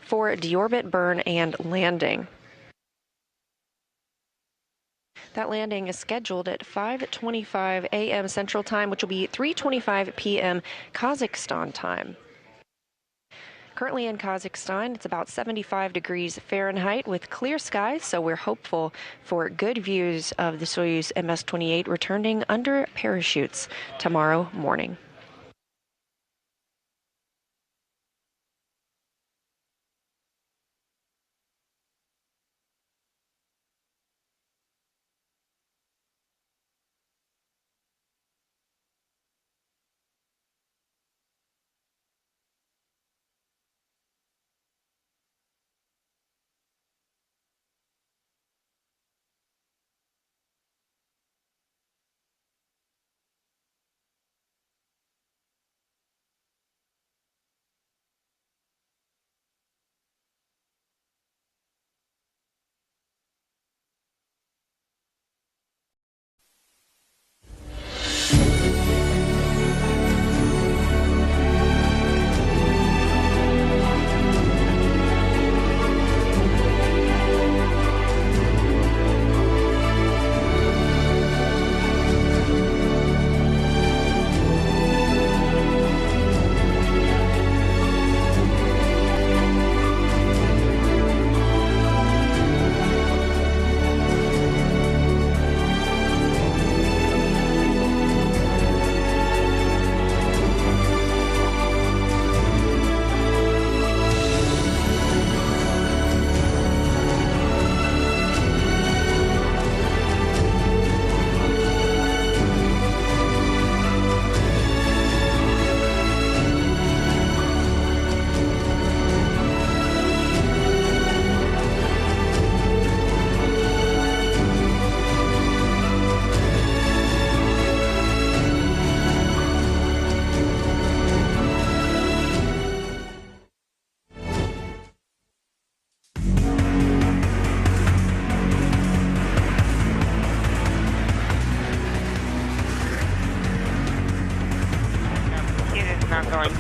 for deorbit, burn, and landing. That landing is scheduled at 5:25 a.m. Central Time, which will be 3:25 p.m. Kazakhstan time. Currently in Kazakhstan, it's about 75 degrees Fahrenheit with clear skies, so we're hopeful for good views of the Soyuz MS-28 returning under parachutes tomorrow morning. Going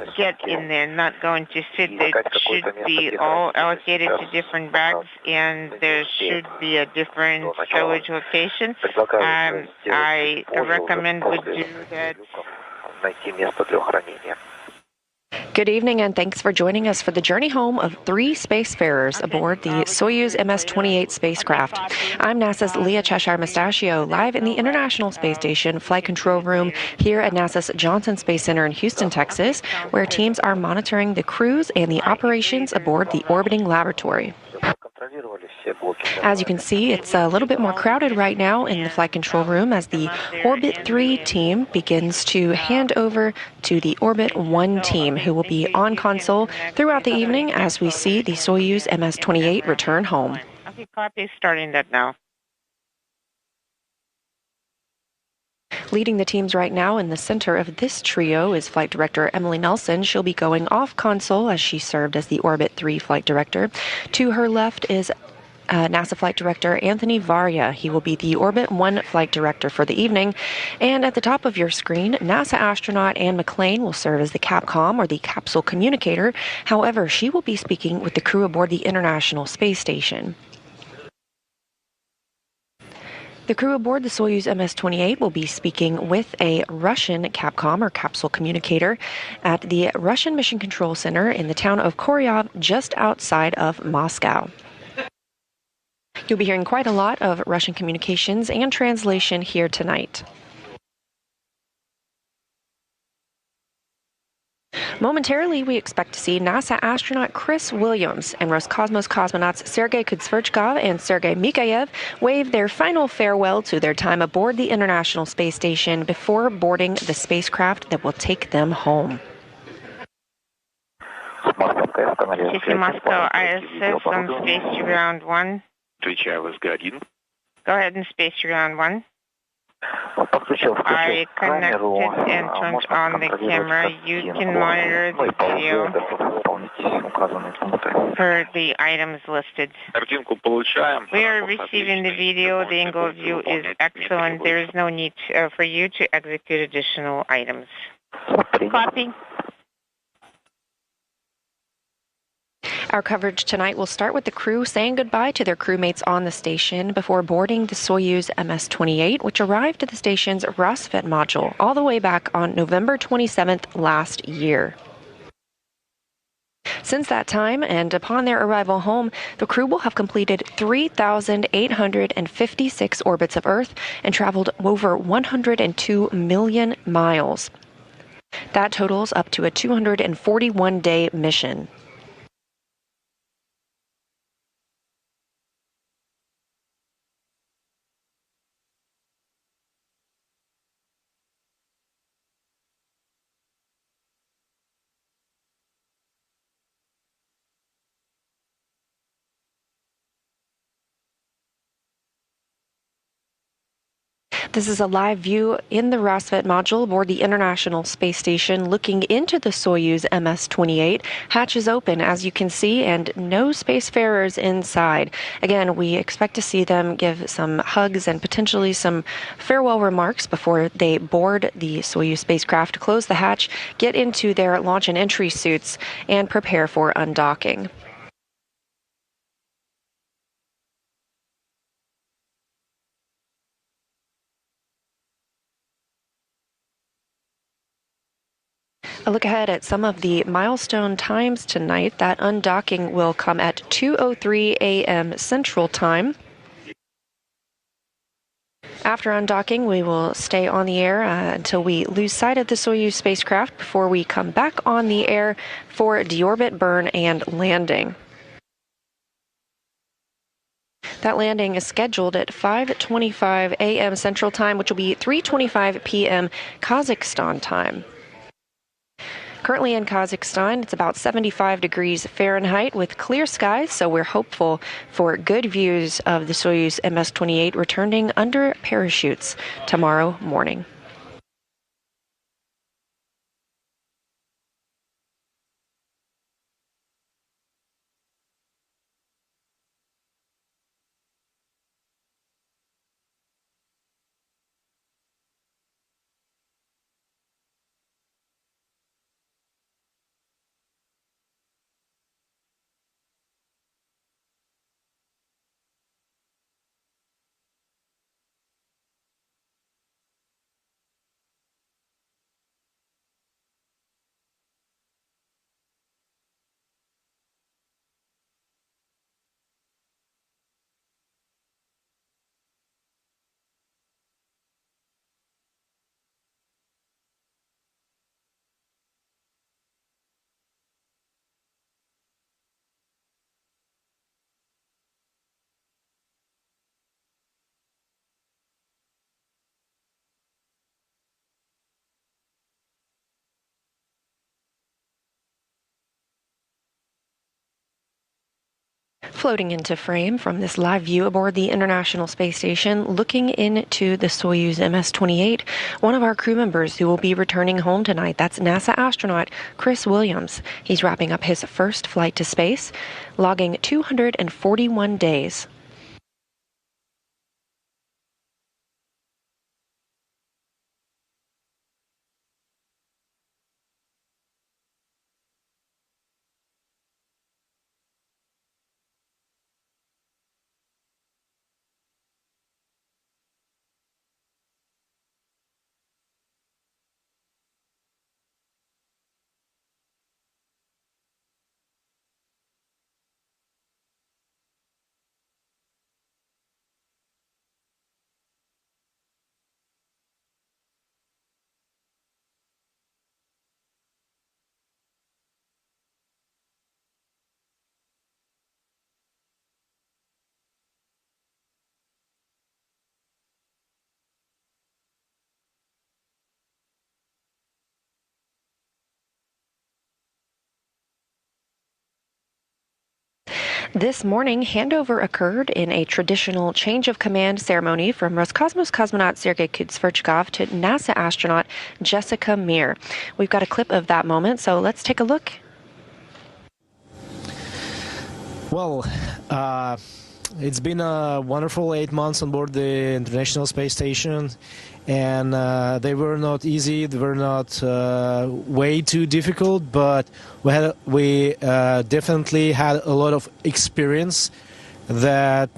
to get in there, not going to sit. It should be all allocated to different bags, and there should be a different storage location. I recommend we do that. Good evening, and thanks for joining us for the journey home of 3 spacefarers aboard the Soyuz MS-28 spacecraft. I'm NASA's Leah Cheshire Mustachio, live in the International Space Station Flight Control Room here at NASA's Johnson Space Center in Houston, Texas, where teams are monitoring the crews and the operations aboard the orbiting laboratory. As you can see, it's a little bit more crowded right now in the flight control room as the Orbit 3 team begins to hand over to the Orbit 1 team, who will be on console throughout the evening as we see the Soyuz MS-28 return home. Okay, copy, starting that now. Leading the teams right now in the center of this trio is Flight Director Emily Nelson. She'll be going off console as she served as the Orbit 3 Flight Director. To her left is NASA Flight Director Anthony Varya. He will be the Orbit 1 Flight Director for the evening. And at the top of your screen, NASA astronaut Anne McClain will serve as the Capcom, or the Capsule Communicator. However, she will be speaking with the crew aboard the International Space Station. The crew aboard the Soyuz MS-28 will be speaking with a Russian Capcom, or Capsule Communicator, at the Russian Mission Control Center in the town of Koryov, just outside of Moscow. You'll be hearing quite a lot of Russian communications and translation here tonight. Momentarily, we expect to see NASA astronaut Chris Williams and Roscosmos cosmonauts Sergei Kudzverchkov and Sergei Mikhaev wave their final farewell to their time aboard the International Space Station before boarding the spacecraft that will take them home. Moscow ISS on space to ground 1. Go ahead and space to ground 1. I connected and turned on the camera. You can monitor the video per the items listed. We are receiving the video. The angle of view is excellent. There is no need for you to execute additional items. Copy. Our coverage tonight will start with the crew saying goodbye to their crewmates on the station before boarding the Soyuz MS-28, which arrived at the station's Rassvet module all the way back on November 27th last year. Since that time, and upon their arrival home, the crew will have completed 3,856 orbits of Earth and traveled over 102 million miles. That totals up to a 241-day mission. This is a live view in the Rassvet module aboard the International Space Station looking into the Soyuz MS-28. Hatch is open, as you can see, and no spacefarers inside. Again, we expect to see them give some hugs and potentially some farewell remarks before they board the Soyuz spacecraft, close the hatch, get into their launch and entry suits, and prepare for undocking. A look ahead at some of the milestone times tonight. That undocking will come at 2:03 a.m. Central Time. After undocking, we will stay on the air until we lose sight of the Soyuz spacecraft before we come back on the air for deorbit, burn, and landing. That landing is scheduled at 5:25 a.m. Central Time, which will be 3:25 p.m. Kazakhstan time. Currently in Kazakhstan, it's about 75 degrees Fahrenheit with clear skies, so we're hopeful for good views of the Soyuz MS-28 returning under parachutes tomorrow morning. Floating into frame from this live view aboard the International Space Station, looking into the Soyuz MS-28, one of our crew members who will be returning home tonight. That's NASA astronaut Chris Williams. He's wrapping up his first flight to space, logging 241 days. This morning, handover occurred in a traditional change of command ceremony from Roscosmos cosmonaut Sergei Kutsverchkov to NASA astronaut Jessica Meir. We've got a clip of that moment, so let's take a look. Well, It's been a wonderful 8 months on board the International Space Station, and they were not easy. They were not way too difficult, but we definitely had a lot of experience that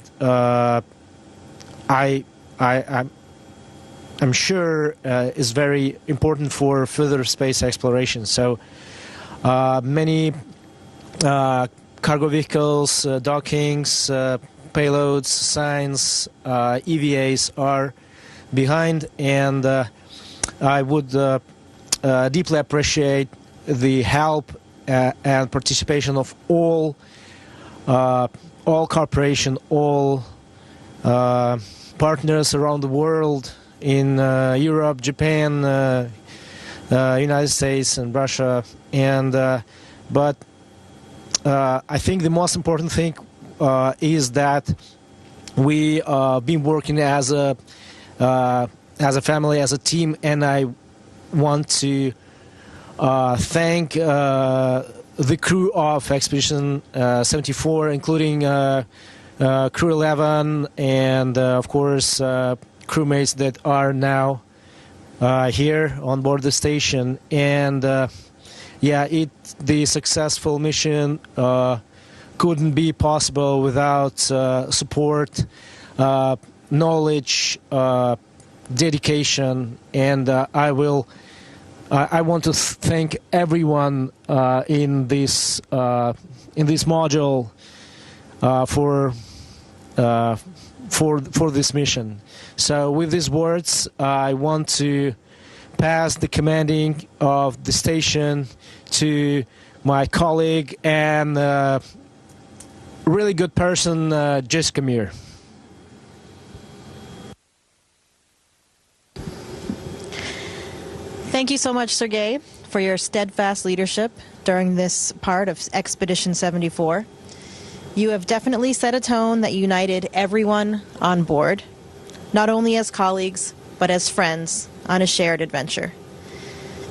I'm sure is very important for further space exploration. So many cargo vehicles, dockings, payloads, science, EVAs are behind, and I would deeply appreciate the help and participation of all corporation, all partners around the world in Europe, Japan, United States, and Russia, and but I think the most important thing is that we been working as a family, as a team, and I want to thank the crew of Expedition 74, including Crew 11 and of course crewmates that are now here on board the station. And the successful mission couldn't be possible without support, knowledge, dedication, and I want to thank everyone in this module for this mission. So with these words, I want to pass the commanding of the station to my colleague and really good person, Jessica Meir. Thank you so much, Sergei, for your steadfast leadership during this part of Expedition 74. You have definitely set a tone that united everyone on board, not only as colleagues, but as friends on a shared adventure.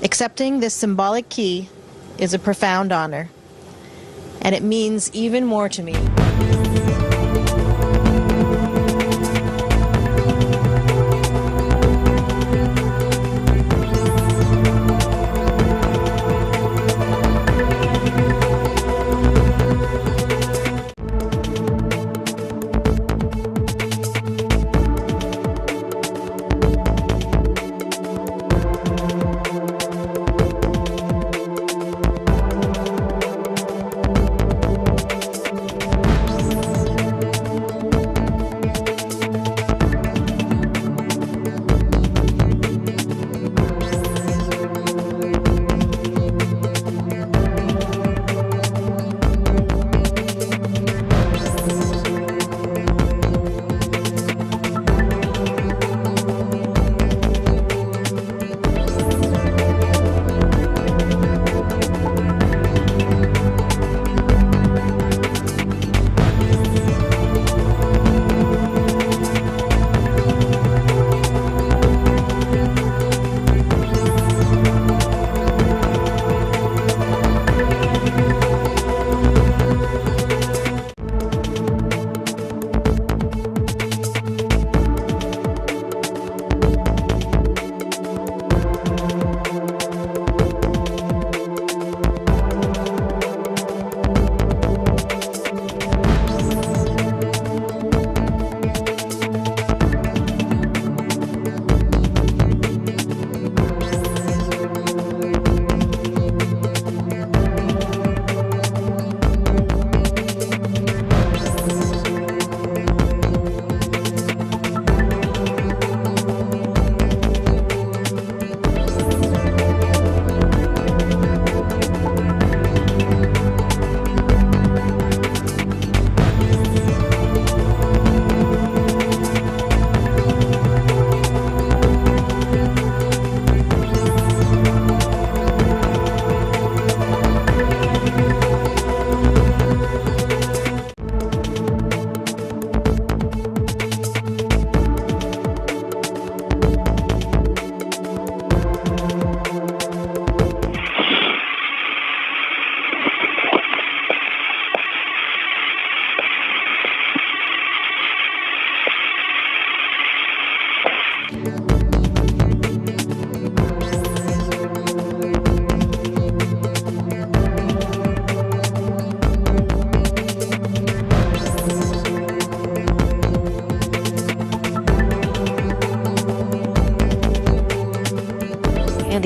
Accepting this symbolic key is a profound honor, and it means even more to me.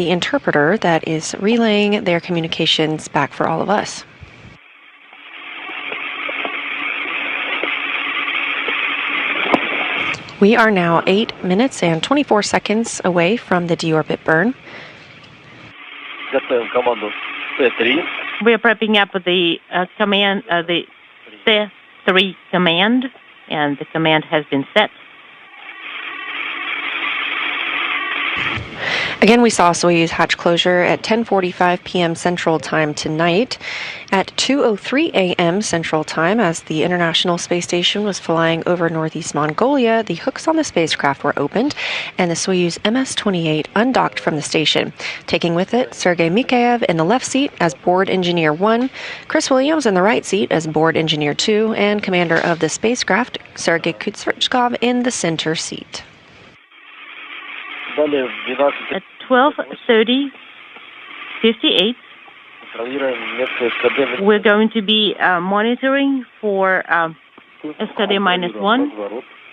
the interpreter that is relaying their communications back for all of us. We are now 8 minutes and 24 seconds away from the deorbit burn. We're prepping up the command, the C3 command, and the command has been set. Again, we saw Soyuz hatch closure at 10:45 p.m. Central Time tonight. At 2:03 a.m. Central Time, as the International Space Station was flying over northeast Mongolia, the hooks on the spacecraft were opened, and the Soyuz MS-28 undocked from the station, taking with it Sergei Mikhaev in the left seat as board engineer 1, Chris Williams in the right seat as board engineer 2, and commander of the spacecraft, Sergei Kutsverchkov, in the center seat. At 12:30:58, we're going to be monitoring for SKD-1,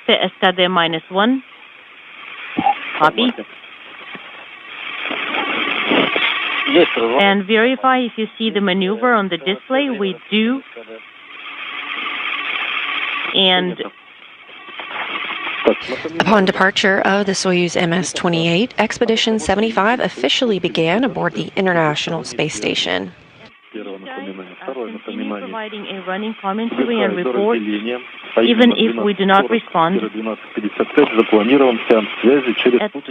SKD-1. Copy. And verify if you see the maneuver on the display. We do. And upon departure of the Soyuz MS-28, Expedition 75 officially began aboard the International Space Station. Continue providing a running commentary and report, even if we do not respond. At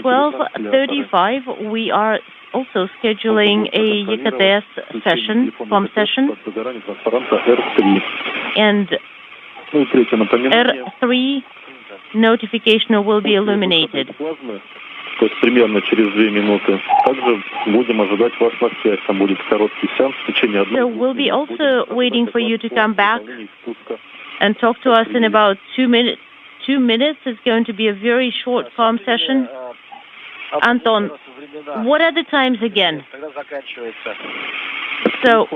12:35, we are also scheduling a YKTS session, POM session, and R3 notification will be illuminated. То есть примерно через 2 минуты. Также будем ожидать вас на связь. Там будет короткий сеанс в течение одной минуты. So we'll be also waiting for you to come back and talk to us in about 2 minutes. 2 minutes is going to be a very short calm session. Anton, what are the times again? So,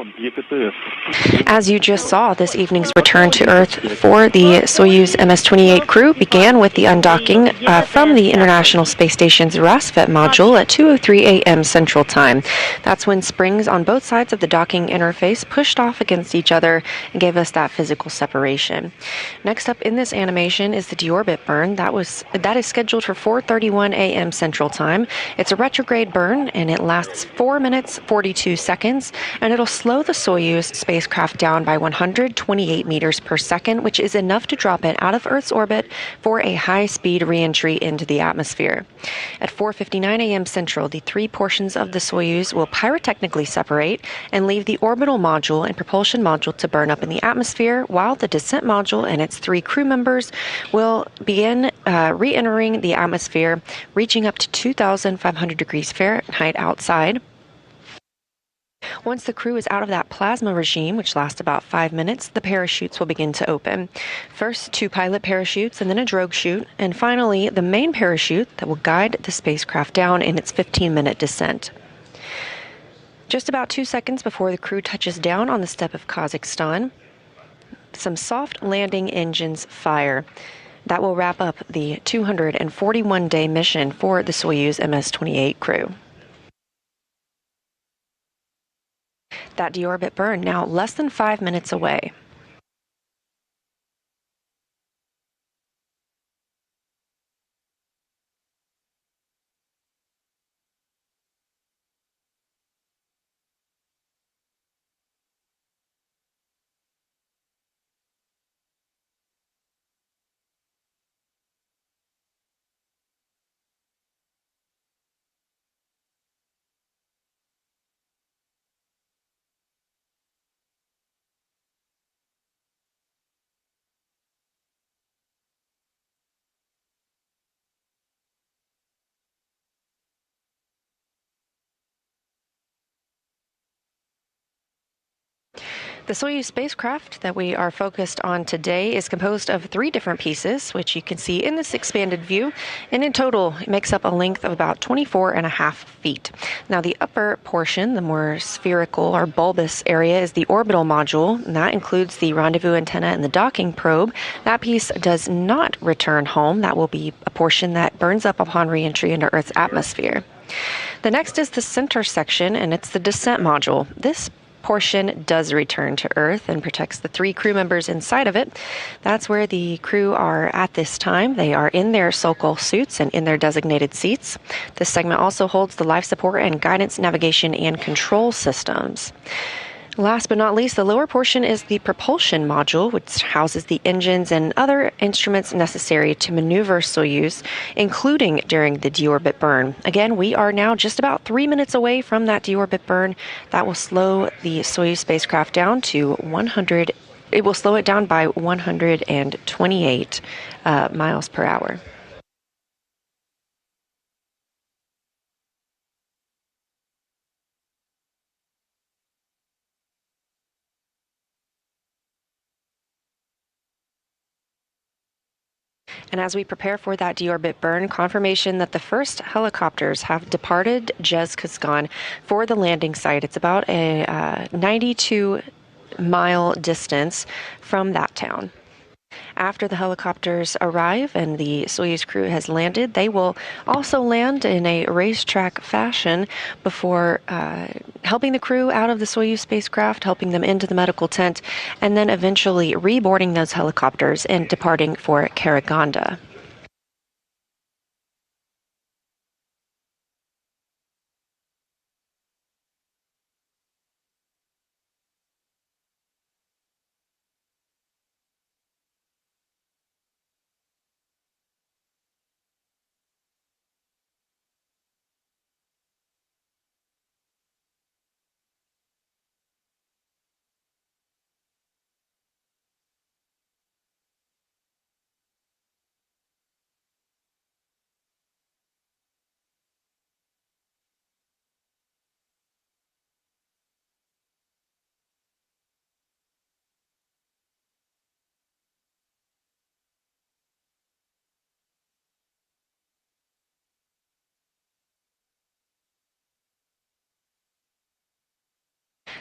as you just saw, this evening's return to Earth for the Soyuz MS-28 crew began with the undocking from the International Space Station's Rassvet module at 2:03 a.m. Central Time. That's when springs on both sides of the docking interface pushed off against each other and gave us that physical separation. Next up in this animation is the deorbit burn. That is scheduled for 4:31 a.m. Central Time. It's a retrograde burn, and it lasts 4 minutes 42 seconds. And it'll slow the Soyuz spacecraft down by 128 meters per second, which is enough to drop it out of Earth's orbit for a high-speed re-entry into the atmosphere. At 4:59 a.m. Central, the three portions of the Soyuz will pyrotechnically separate and leave the orbital module and propulsion module to burn up in the atmosphere, while the descent module and its three crew members will begin re-entering the atmosphere, reaching up to 2,500 degrees Fahrenheit outside. Once the crew is out of that plasma regime, which lasts about 5 minutes, the parachutes will begin to open. First, 2 pilot parachutes and then a drogue chute, and finally, the main parachute that will guide the spacecraft down in its 15-minute descent. Just about 2 seconds before the crew touches down on the steppe of Kazakhstan, some soft landing engines fire. That will wrap up the 241-day mission for the Soyuz MS-28 crew. That deorbit burn now less than 5 minutes away. The Soyuz spacecraft that we are focused on today is composed of 3 different pieces, which you can see in this expanded view, and in total it makes up a length of about 24.5 feet. Now the upper portion, the more spherical or bulbous area, is the orbital module, and that includes the rendezvous antenna and the docking probe. That piece does not return home. That will be a portion that burns up upon re-entry into Earth's atmosphere. The next is the center section, and it's the descent module. This portion does return to Earth and protects the 3 crew members inside of it. That's where the crew are at this time. They are in their Sokol suits and in their designated seats. This segment also holds the life support and guidance, navigation, and control systems. Last but not least, the lower portion is the propulsion module, which houses the engines and other instruments necessary to maneuver Soyuz, including during the deorbit burn. Again, we are now just about 3 minutes away from that deorbit burn. That will slow the Soyuz spacecraft down to 100. It will slow it down by 128 miles per hour. And as we prepare for that deorbit burn, confirmation that the first helicopters have departed Jezkazgan for the landing site. It's about a 92-mile distance from that town. After the helicopters arrive and the Soyuz crew has landed, they will also land in a racetrack fashion before helping the crew out of the Soyuz spacecraft, helping them into the medical tent, and then eventually reboarding those helicopters and departing for Karaganda.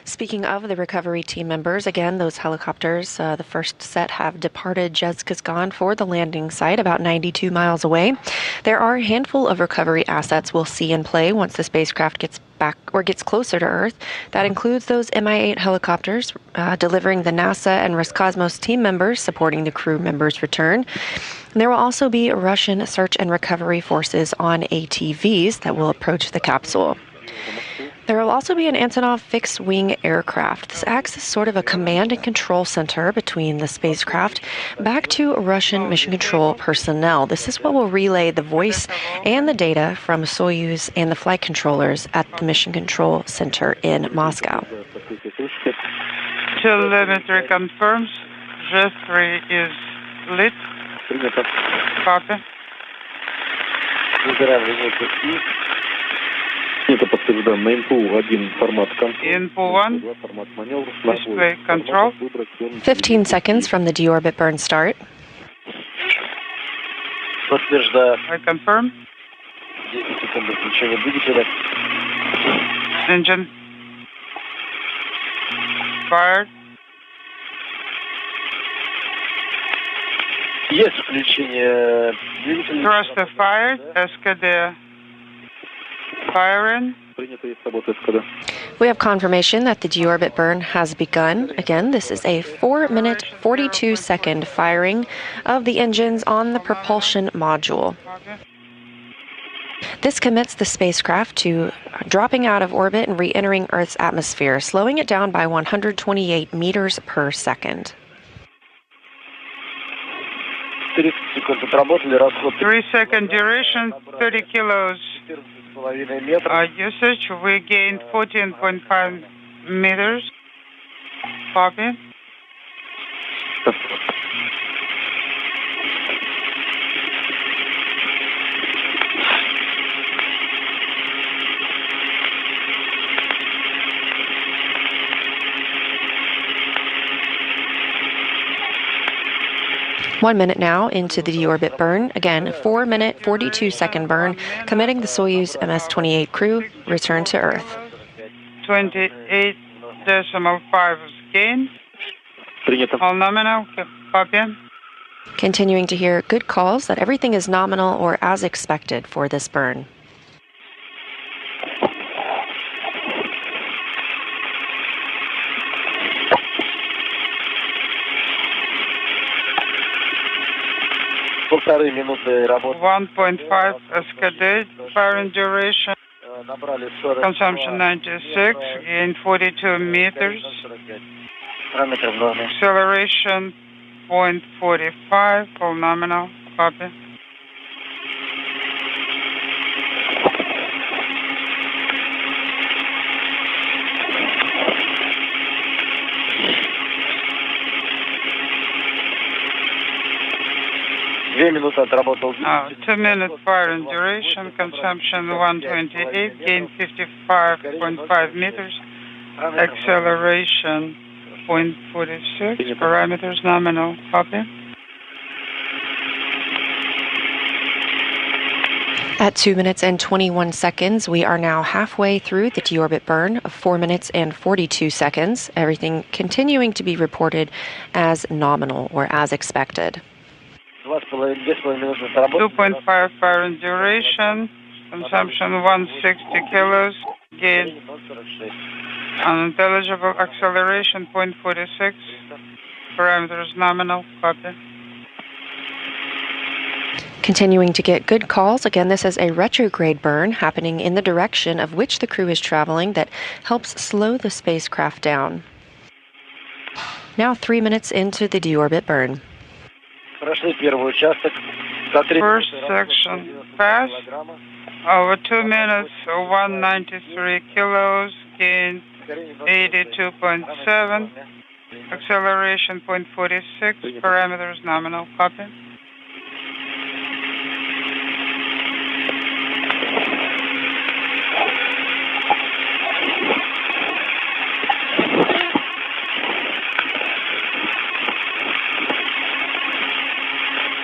Speaking of the recovery team members, again, those helicopters, the first set have departed Jezkazgan for the landing site about 92 miles away. There are a handful of recovery assets we'll see in play once the spacecraft gets back or gets closer to Earth. That includes those Mi-8 helicopters delivering the NASA and Roscosmos team members supporting the crew members' return. And there will also be Russian search and recovery forces on ATVs that will approach the capsule. There will also be an Antonov fixed-wing aircraft. This acts as sort of a command and control center between the spacecraft back to Russian mission control personnel. This is what will relay the voice and the data from Soyuz and the flight controllers at the mission control center in Moscow. Telemetry confirms. J3 is lit. Copy. Info 1, display control. 15 seconds from the deorbit burn start. I confirm. Engine fired. Thruster fired. Escada firing. We have confirmation that the deorbit burn has begun. Again, this is a 4-minute, 42-second firing of the engines on the propulsion module. This commits the spacecraft to dropping out of orbit and re-entering Earth's atmosphere, slowing it down by 128 meters per second. 3-second duration, 30 kilos. Usage, we gained 14.5 meters. Copy. One minute now into the deorbit burn. Again, a 4-minute, 42-second burn, committing the Soyuz MS-28 crew return to Earth. 28.5 gain. All nominal. Copy. Continuing to hear good calls that everything is nominal or as expected for this burn. 1.5 escadade, firing duration, consumption 96, gain 42 meters, acceleration 0.45, full nominal, copy. Now, 2 minute firing duration, consumption 128, gain 55.5 meters, acceleration 0.46, parameters nominal, copy. At 2 minutes and 21 seconds, we are now halfway through the deorbit burn of 4 minutes and 42 seconds, everything continuing to be reported as nominal or as expected. 2.5 firing duration, consumption 160 kilos, gain unintelligible, acceleration 0.46, parameters nominal, copy. Continuing to get good calls. Again, this is a retrograde burn happening in the direction of which the crew is traveling that helps slow the spacecraft down. Now 3 minutes into the deorbit burn. First section passed. Over 2 minutes, 193 kilos, gain 82.7, acceleration 0.46, parameters nominal, copy.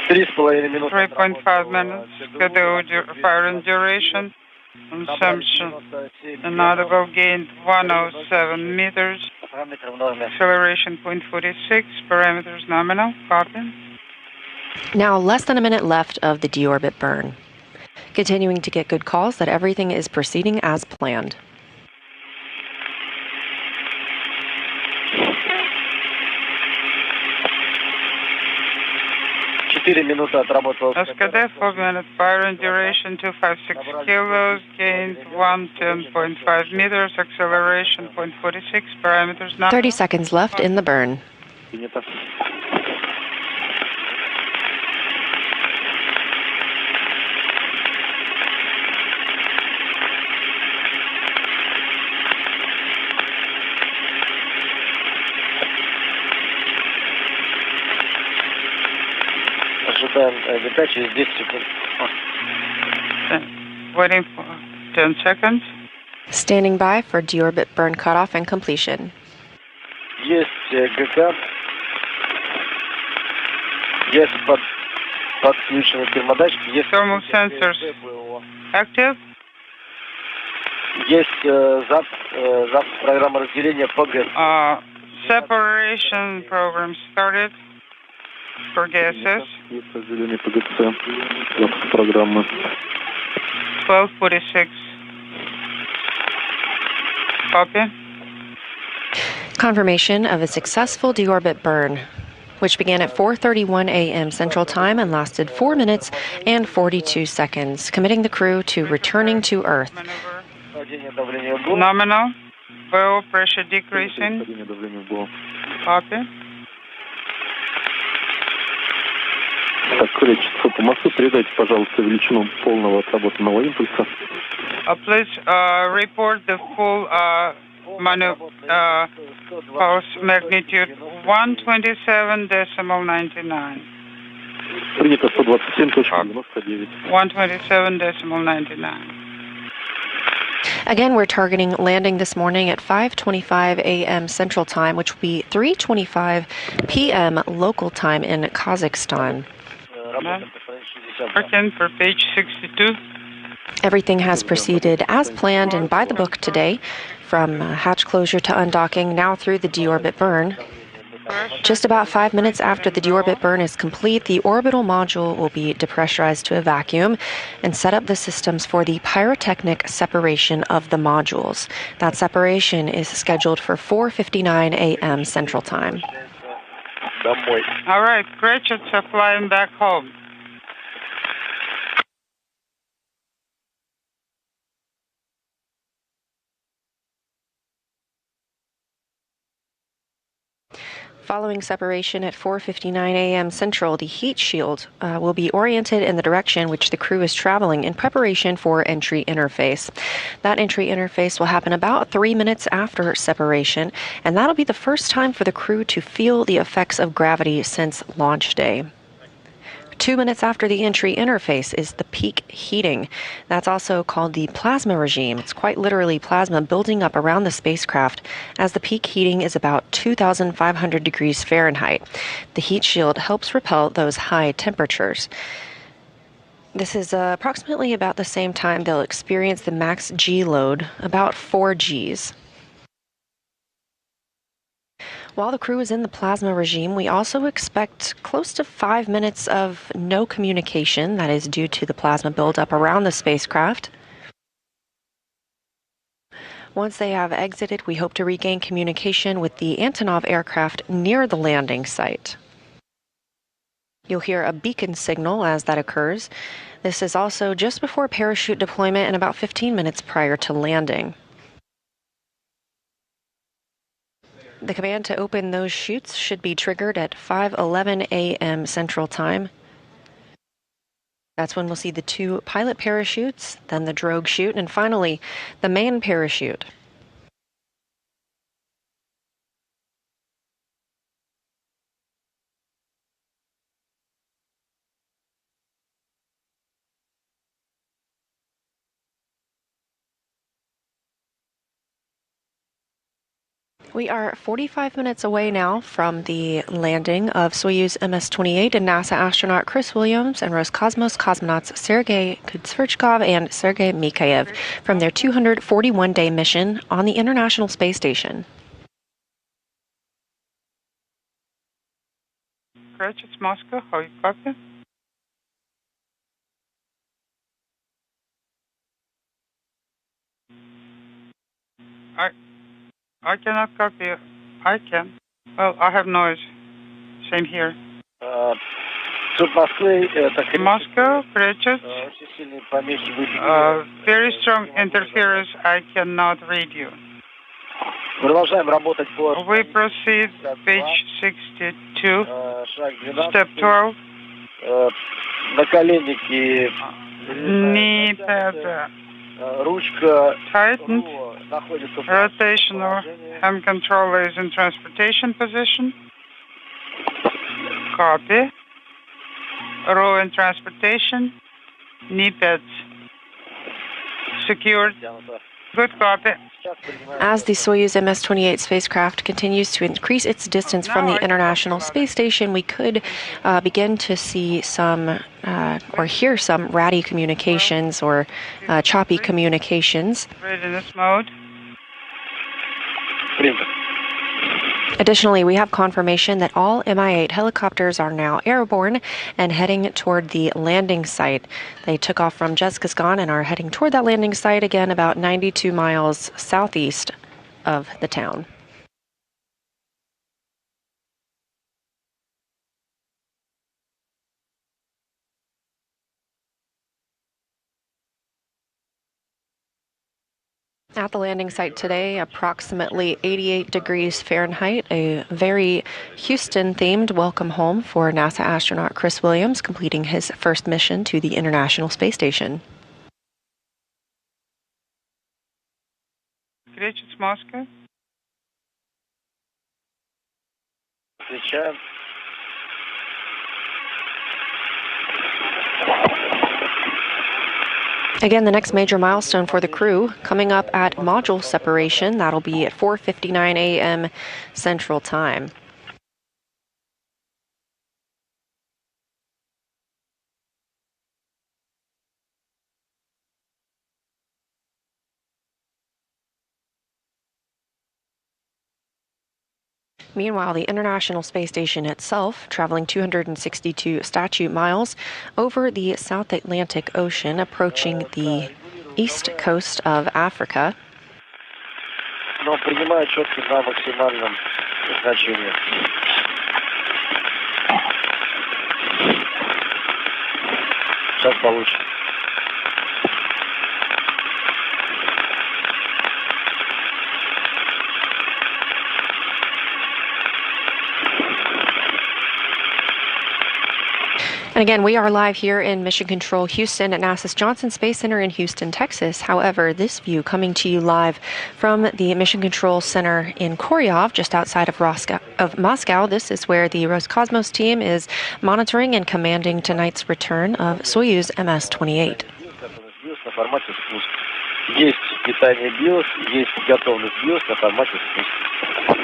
minutes. 3.5 minutes. Firing duration. Consumption. Inaudible gain 107 meters. Acceleration 0.46. Parameters nominal. Copy. Now less than a minute left of the deorbit burn. Continuing to get good calls that everything is proceeding as planned. SKD 4 minute firing duration 256 kilos, gained 110.5 meters, acceleration 0.46, parameters not. 30 seconds left in the burn. Waiting for 10 seconds. Standing by for deorbit burn cutoff and completion. Есть ГК. Есть подключены термодатчики. Есть thermal sensors active. Есть запуск программы разделения по ГЭС. Separation program started for gases. Есть разделение по ГЦ. Запуск программы. 12:46. Copy. Confirmation of a successful deorbit burn, which began at 4:31 a.m. Central Time and lasted 4 minutes and 42 seconds, committing the crew to returning to Earth. Nominal. Oil pressure decreasing. Copy. Так, количество по мосту передайте, пожалуйста, величину полного отработанного импульса. Please report the full pulse magnitude 127.99. Принято 127.99. 127.99. Again, we're targeting landing this morning at 5:25 a.m. Central Time, which will be 3:25 p.m. local time in Kazakhstan. Working for page 62. Everything has proceeded as planned and by the book today, from hatch closure to undocking, now through the deorbit burn. Just about 5 minutes after the deorbit burn is complete, the orbital module will be depressurized to a vacuum and set up the systems for the pyrotechnic separation of the modules. That separation is scheduled for 4:59 a.m. Central Time. All right, Gretchen, flying back home. Following separation at 4:59 a.m. Central, the heat shield will be oriented in the direction which the crew is traveling in preparation for entry interface. That entry interface will happen about 3 minutes after separation, and that'll be the first time for the crew to feel the effects of gravity since launch day. 2 minutes after the entry interface is the peak heating. That's also called the plasma regime. It's quite literally plasma building up around the spacecraft, as the peak heating is about 2,500 degrees Fahrenheit. The heat shield helps repel those high temperatures. This is approximately about the same time they'll experience the max G load, about 4 Gs. While the crew is in the plasma regime, we also expect close to 5 minutes of no communication. That is due to the plasma buildup around the spacecraft. Once they have exited, we hope to regain communication with the Antonov aircraft near the landing site. You'll hear a beacon signal as that occurs. This is also just before parachute deployment and about 15 minutes prior to landing. The command to open those chutes should be triggered at 5:11 a.m. Central Time. That's when we'll see the 2 pilot parachutes, then the drogue chute, and finally the main parachute. We are 45 minutes away now from the landing of Soyuz MS-28 and NASA astronaut Chris Williams and Roscosmos cosmonauts Sergei Kutsverchkov and Sergei Mikhaev from their 241-day mission on the International Space Station. Great, it's Moscow. How you copy? I cannot copy. I can. Well, I have noise. Same here. Moscow, Prechets. Very strong interference. I cannot read you. We proceed, page 62, step 12. Knee pad tightened. Rotational hand controller is in transportation position. Copy. Row in transportation. Knee pads secured. Good copy. As the Soyuz MS-28 spacecraft continues to increase its distance from the International Space Station, we could begin to see some or hear some ratty communications or choppy communications. Readiness mode. Additionally, we have confirmation that all Mi-8 helicopters are now airborne and heading toward the landing site. They took off from Zhezkazgan and are heading toward that landing site, again about 92 miles southeast of the town. At the landing site today, approximately 88 degrees Fahrenheit, a very Houston-themed welcome home for NASA astronaut Chris Williams, completing his first mission to the International Space Station. Great, it's Moscow. Again, the next major milestone for the crew coming up at module separation. That'll be at 4:59 a.m. Central Time. Meanwhile, the International Space Station itself, traveling 262 statute miles over the South Atlantic Ocean, approaching the east coast of Africa. And again, we are live here in Mission Control Houston at NASA's Johnson Space Center in Houston, Texas. However, this view coming to you live from the Mission Control Center in Koryov, just outside of Moscow. This is where the Roscosmos team is monitoring and commanding tonight's return of Soyuz MS-28. Есть питание BIOS, есть готовность BIOS на формате спуска.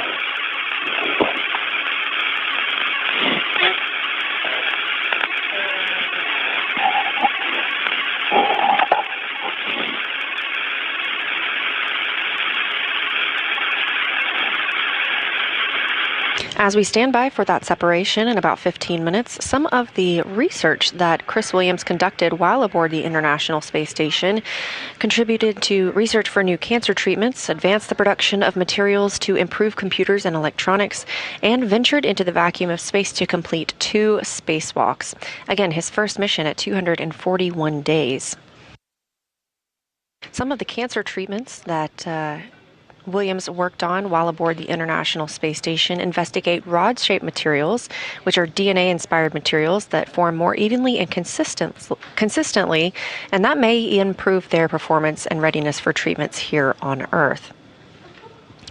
As we stand by for that separation in about 15 minutes, some of the research that Chris Williams conducted while aboard the International Space Station contributed to research for new cancer treatments, advanced the production of materials to improve computers and electronics, and ventured into the vacuum of space to complete 2 spacewalks. Again, his first mission at 241 days. Some of the cancer treatments that Williams worked on while aboard the International Space Station investigate rod-shaped materials, which are DNA-inspired materials that form more evenly and consistently, and that may improve their performance and readiness for treatments here on Earth.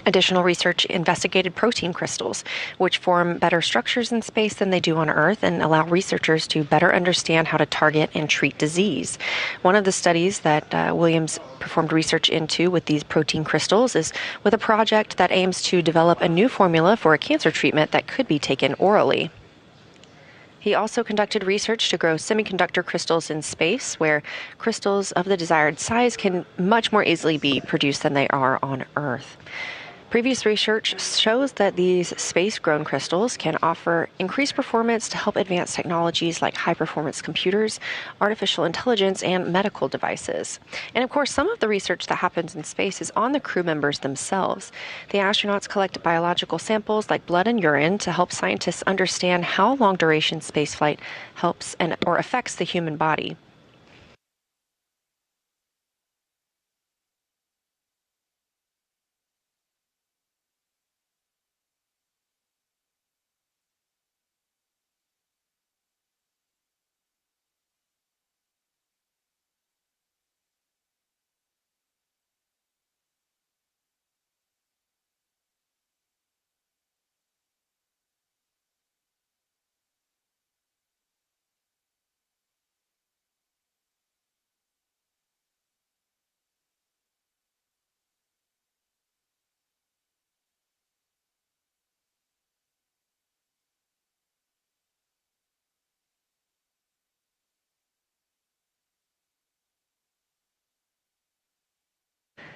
Additional research investigated protein crystals, which form better structures in space than they do on Earth and allow researchers to better understand how to target and treat disease. One of the studies that Williams performed research into with these protein crystals is with a project that aims to develop a new formula for a cancer treatment that could be taken orally. He also conducted research to grow semiconductor crystals in space, where crystals of the desired size can much more easily be produced than they are on Earth. Previous research shows that these space-grown crystals can offer increased performance to help advance technologies like high-performance computers, artificial intelligence, and medical devices. And of course, some of the research that happens in space is on the crew members themselves. The astronauts collect biological samples like blood and urine to help scientists understand how long-duration spaceflight helps or affects the human body.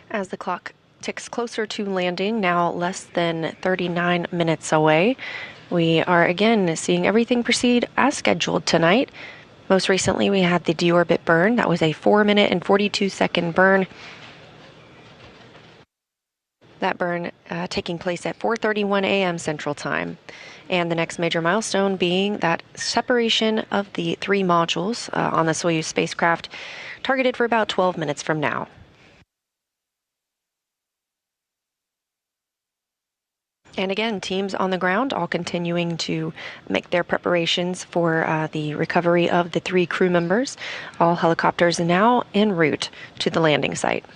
As the clock ticks closer to landing, now less than 39 minutes away, we are again seeing everything proceed as scheduled tonight. Most recently, we had the deorbit burn. That was a 4-minute and 42-second burn. That burn taking place at 4:31 a.m. Central Time. And the next major milestone being that separation of the 3 modules on the Soyuz spacecraft, targeted for about 12 minutes from now. And again, teams on the ground all continuing to make their preparations for the recovery of the 3 crew members. All helicopters now en route to the landing site.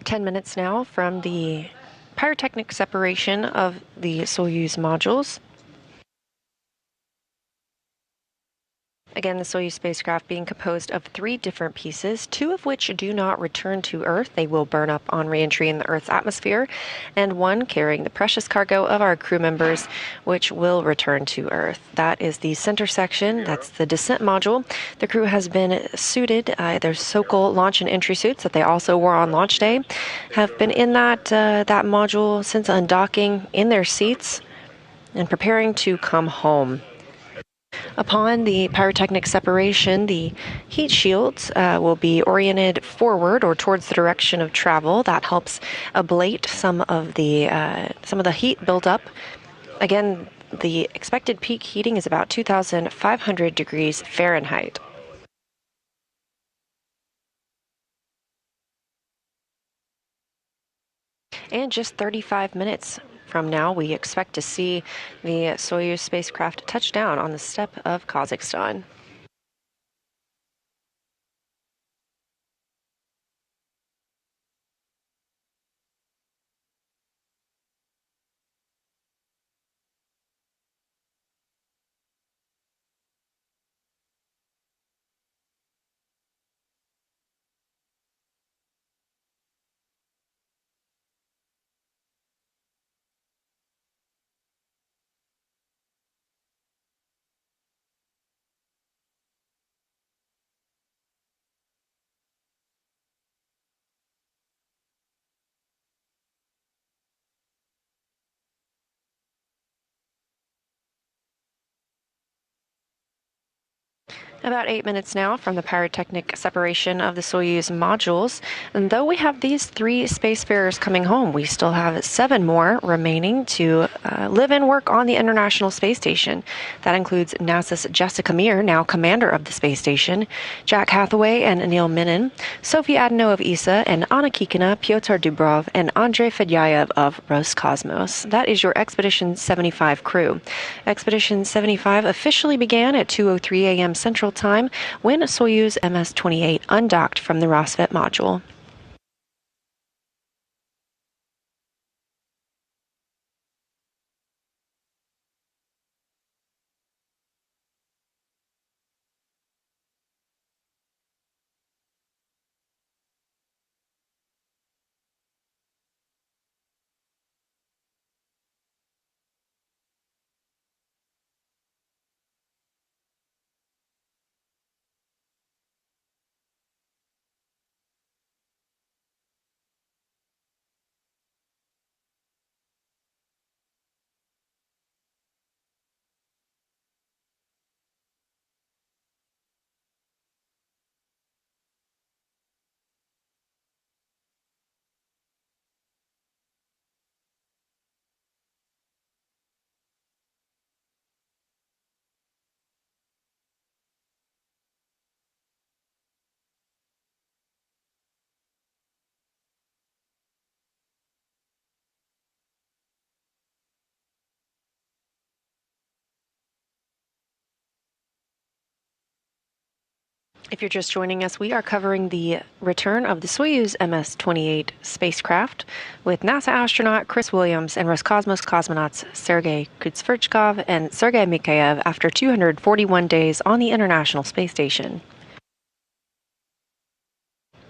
10 minutes now from the pyrotechnic separation of the Soyuz modules. Again, the Soyuz spacecraft being composed of 3 different pieces, 2 of which do not return to Earth. They will burn up on re-entry in the Earth's atmosphere, and 1 carrying the precious cargo of our crew members, which will return to Earth. That is the center section. That's the descent module. The crew has been suited. Their Sokol launch and entry suits that they also wore on launch day have been in that module since undocking, in their seats and preparing to come home. Upon the pyrotechnic separation, the heat shields will be oriented forward or towards the direction of travel. That helps ablate some of the heat buildup. Again, the expected peak heating is about 2,500 degrees Fahrenheit. And just 35 minutes from now, we expect to see the Soyuz spacecraft touch down on the steppe of Kazakhstan. About 8 minutes now from the pyrotechnic separation of the Soyuz modules. And though we have these 3 spacefarers coming home, we still have 7 more remaining to live and work on the International Space Station. That includes NASA's Jessica Meir, now commander of the space station, Jack Hathaway and Neil Minin, Sophie Adano of ESA, and Anna Kikina, Pyotr Dubrov, and Andrei Fedyayev of Roscosmos. That is your Expedition 75 crew. Expedition 75 officially began at 2:03 a.m. Central Time when Soyuz MS-28 undocked from the Rassvet module. If you're just joining us, we are covering the return of the Soyuz MS-28 spacecraft with NASA astronaut Chris Williams and Roscosmos cosmonauts Sergei Kutsverchkov and Sergei Mikheyev after 241 days on the International Space Station.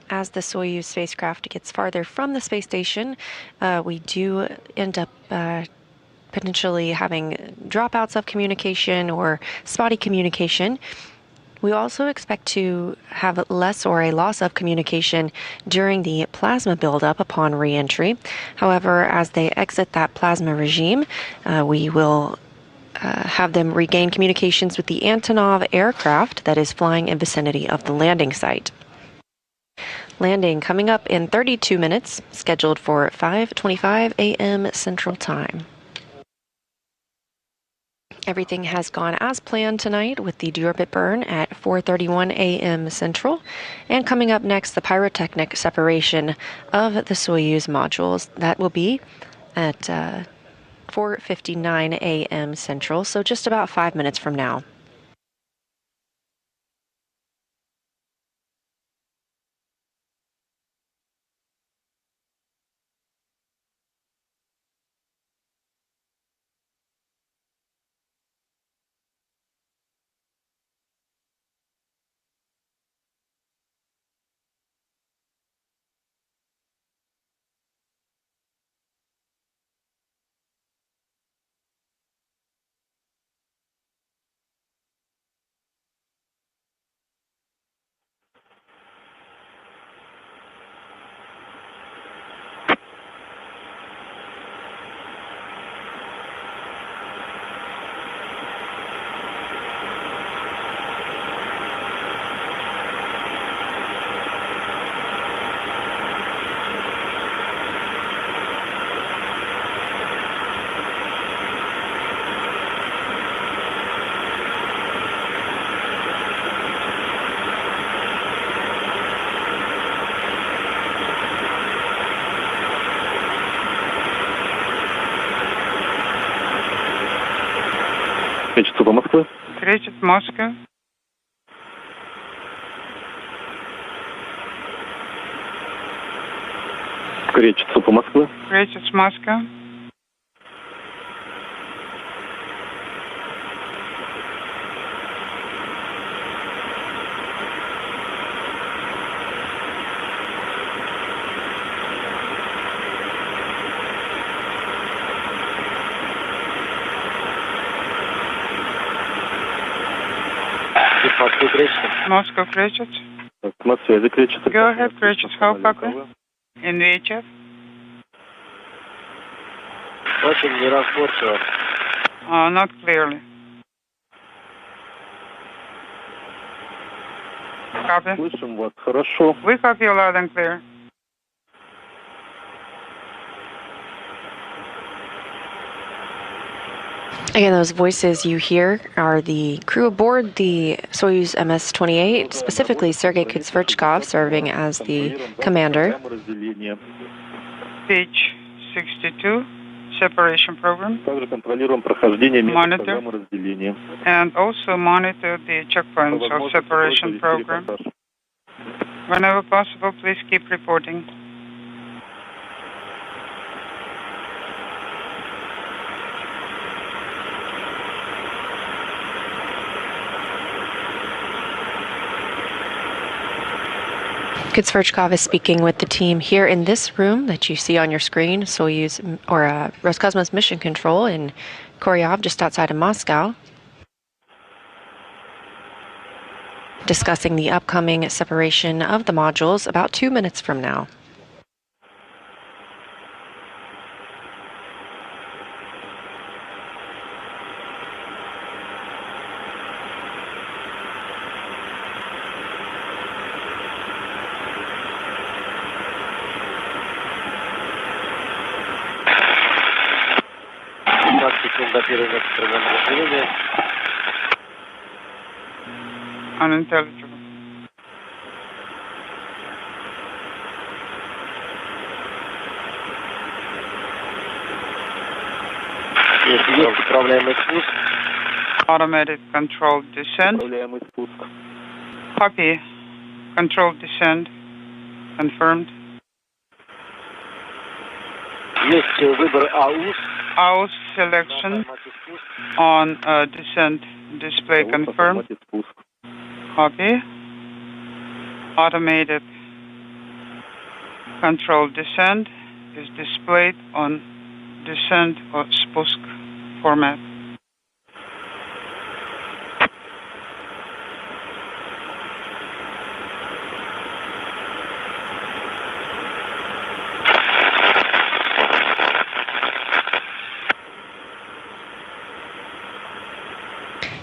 As the Soyuz spacecraft gets farther from the space station, we do end up potentially having dropouts of communication or spotty communication. We also expect to have less or a loss of communication during the plasma buildup upon re-entry. However, as they exit that plasma regime, we will have them regain communications with the Antonov aircraft that is flying in vicinity of the landing site. Landing coming up in 32 minutes, scheduled for 5:25 a.m. Central Time. Everything has gone as planned tonight with the deorbit burn at 4:31 a.m. Central. And coming up next, the pyrotechnic separation of the Soyuz modules. That will be at 4:59 a.m. Central, so just about 5 minutes from now. Кречет по Москве. Кречет Moscow. Кречет по Москве. Кречет Moscow. Москвы кречет. Moscow кречет. На связи кречет. Go ahead, кречет. How copy? In VHF. Очень неразборчиво. Not clearly. Copy. Слышим вас хорошо. We copy you loud and clear. Again, those voices you hear are the crew aboard the Soyuz MS-28, specifically Sergei Kudzverchkov serving as the commander. Page 62, separation program. Также контролируем прохождение Monitor. программы разделения. And also monitor the checkpoints of separation program. Whenever possible, please keep reporting. Kudzverchkov is speaking with the team here in this room that you see on your screen, Soyuz or Roscosmos Mission Control in Koryov, just outside of Moscow, discussing the upcoming separation of the modules about 2 minutes from now. Unintelligible. Automated controlled descent. Copy. Controlled descent. Confirmed. AUS selection on descent display confirmed. Copy. Automated controlled descent is displayed on descent or spust format.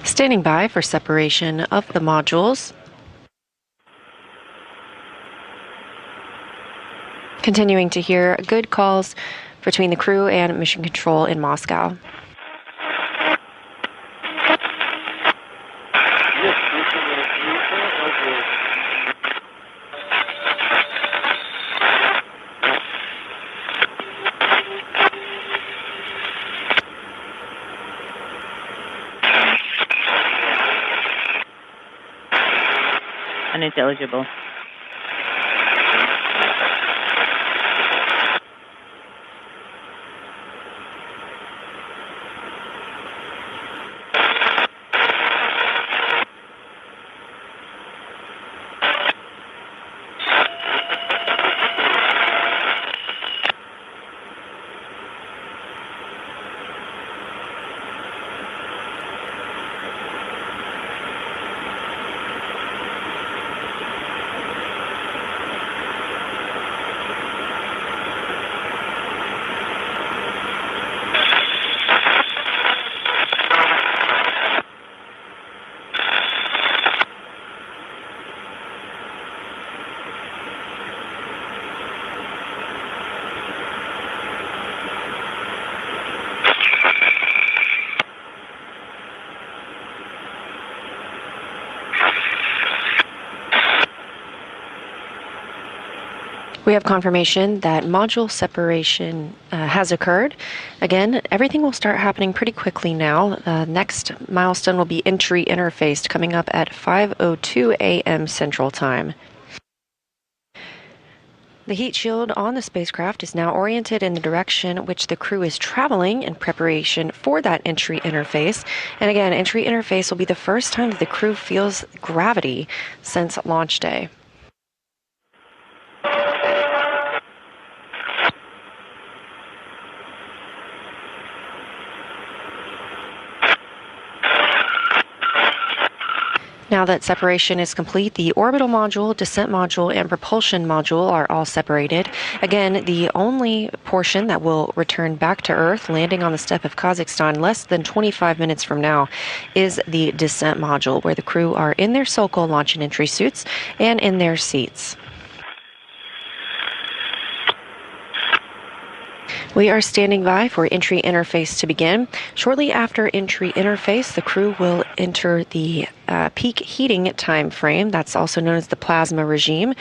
Standing by for separation of the modules. Continuing to hear good calls between the crew and mission control in Moscow. Unintelligible. We have confirmation that module separation has occurred. Again, everything will start happening pretty quickly now. Next milestone will be entry interfaced coming up at 5:02 a.m. Central Time. The heat shield on the spacecraft is now oriented in the direction which the crew is traveling in preparation for that entry interface. And again, entry interface will be the first time that the crew feels gravity since launch day. Now that separation is complete, the orbital module, descent module, and propulsion module are all separated. Again, the only portion that will return back to Earth, landing on the steppe of Kazakhstan less than 25 minutes from now, is the descent module, where the crew are in their Sokol launch and entry suits and in their seats. We are standing by for entry interface to begin. Shortly after entry interface, the crew will enter the peak heating time frame. That's also known as the plasma regime,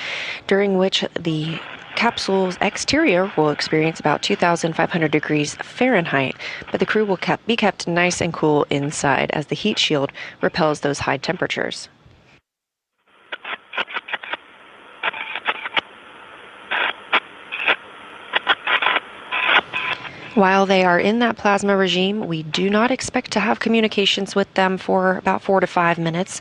during which the capsule's exterior will experience about 2,500 degrees Fahrenheit, but the crew will be kept nice and cool inside as the heat shield repels those high temperatures. While they are in that plasma regime, we do not expect to have communications with them for about 4 to 5 minutes,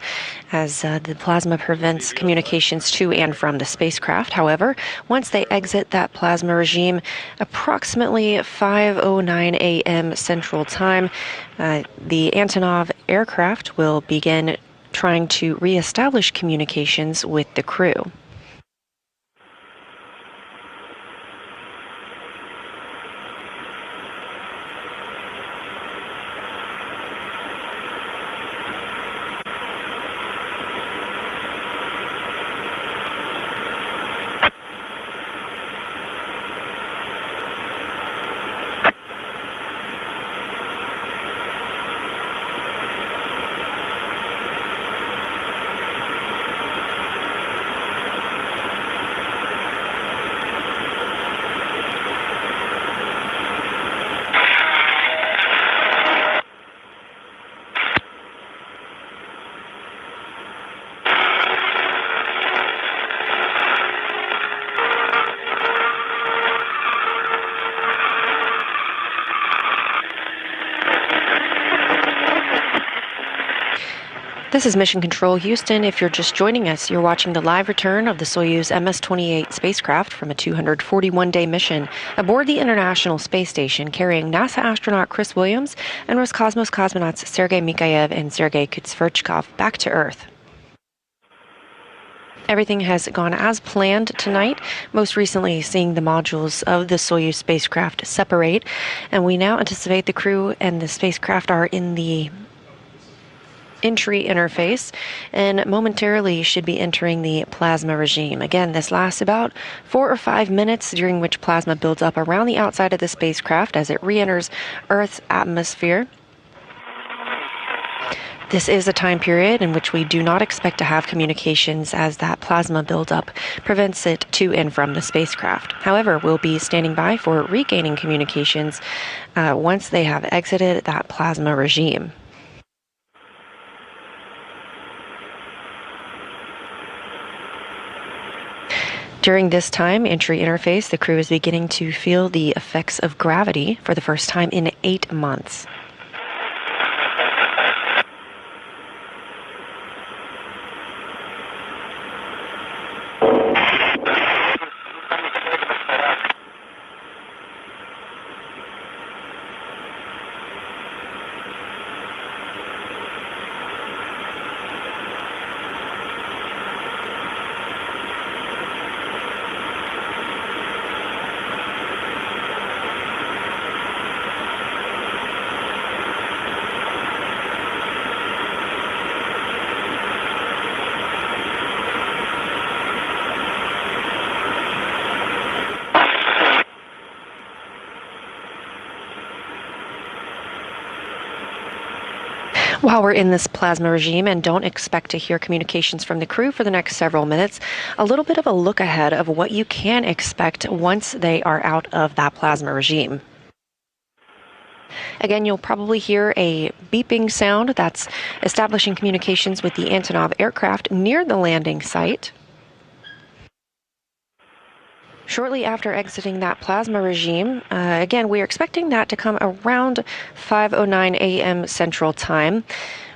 as the plasma prevents communications to and from the spacecraft. However, once they exit that plasma regime, approximately 5:09 a.m. Central Time, the Antonov aircraft will begin trying to reestablish communications with the crew. This is Mission Control Houston. If you're just joining us, you're watching the live return of the Soyuz MS-28 spacecraft from a 241-day mission aboard the International Space Station, carrying NASA astronaut Chris Williams and Roscosmos cosmonauts Sergei Mikhaev and Sergei Kutsverchkov back to Earth. Everything has gone as planned tonight, most recently seeing the modules of the Soyuz spacecraft separate, and we now anticipate the crew and the spacecraft are in the entry interface and momentarily should be entering the plasma regime. Again, this lasts about 4 or 5 minutes, during which plasma builds up around the outside of the spacecraft as it re-enters Earth's atmosphere. This is a time period in which we do not expect to have communications, as that plasma buildup prevents it to and from the spacecraft. However, we'll be standing by for regaining communications once they have exited that plasma regime. During this time, entry interface, the crew is beginning to feel the effects of gravity for the first time in 8 months. While we're in this plasma regime and don't expect to hear communications from the crew for the next several minutes, a little bit of a look ahead of what you can expect once they are out of that plasma regime. Again, you'll probably hear a beeping sound that's establishing communications with the Antonov aircraft near the landing site. Shortly after exiting that plasma regime, again, we are expecting that to come around 5:09 a.m. Central Time.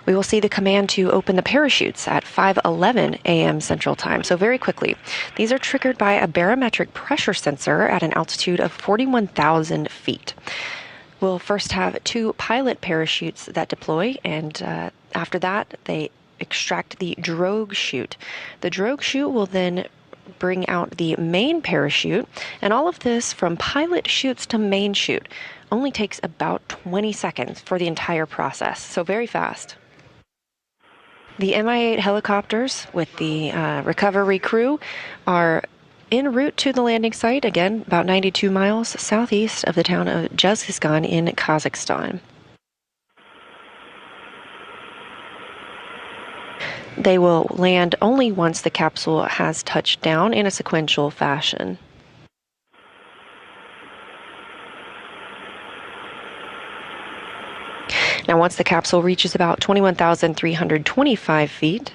We will see the command to open the parachutes at 5:11 a.m. Central Time, so very quickly. These are triggered by a barometric pressure sensor at an altitude of 41,000 feet. We'll first have 2 pilot parachutes that deploy, and after that, they extract the drogue chute. The drogue chute will then bring out the main parachute, and all of this from pilot chutes to main chute only takes about 20 seconds for the entire process, so very fast. The Mi-8 helicopters with the recovery crew are en route to the landing site, again, about 92 miles southeast of the town of Juzgistan in Kazakhstan. They will land only once the capsule has touched down in a sequential fashion. Now, once the capsule reaches about 21,325 feet,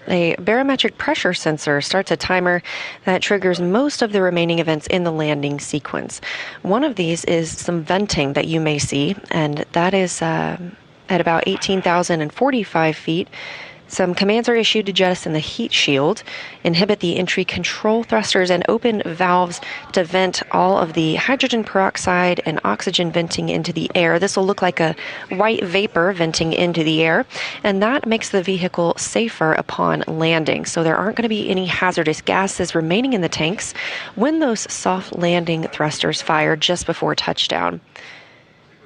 a barometric pressure sensor starts a timer that triggers most of the remaining events in the landing sequence. One of these is some venting that you may see, and that is at about 18,045 feet. Some commands are issued to jettison the heat shield, inhibit the entry control thrusters, and open valves to vent all of the hydrogen peroxide and oxygen venting into the air. This will look like a white vapor venting into the air, and that makes the vehicle safer upon landing. So there aren't going to be any hazardous gases remaining in the tanks when those soft landing thrusters fire just before touchdown.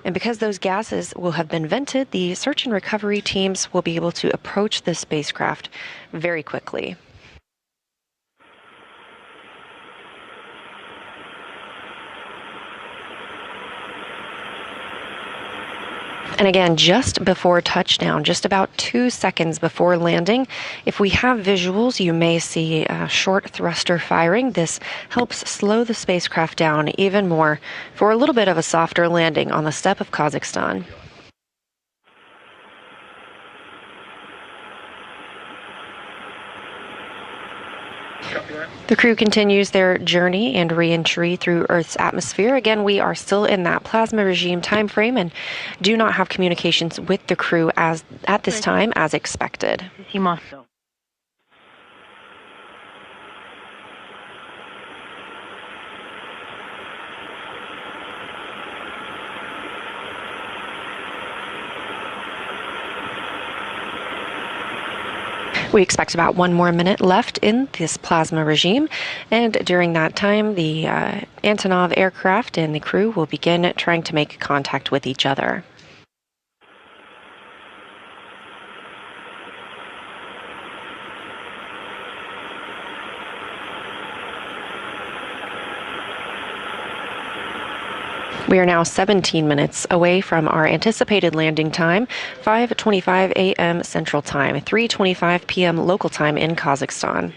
And because those gases will have been vented, the search and recovery teams will be able to approach the spacecraft very quickly. And again, just before touchdown, just about 2 seconds before landing, if we have visuals, you may see short thruster firing. This helps slow the spacecraft down even more for a little bit of a softer landing on the steppe of Kazakhstan. The crew continues their journey and re-entry through Earth's atmosphere. Again, we are still in that plasma regime time frame and do not have communications with the crew at this time as expected. We expect about 1 more minute left in this plasma regime, and during that time, the Antonov aircraft and the crew will begin trying to make contact with each other. We are now 17 minutes away from our anticipated landing time, 5:25 a.m. Central Time, 3:25 p.m. local time in Kazakhstan.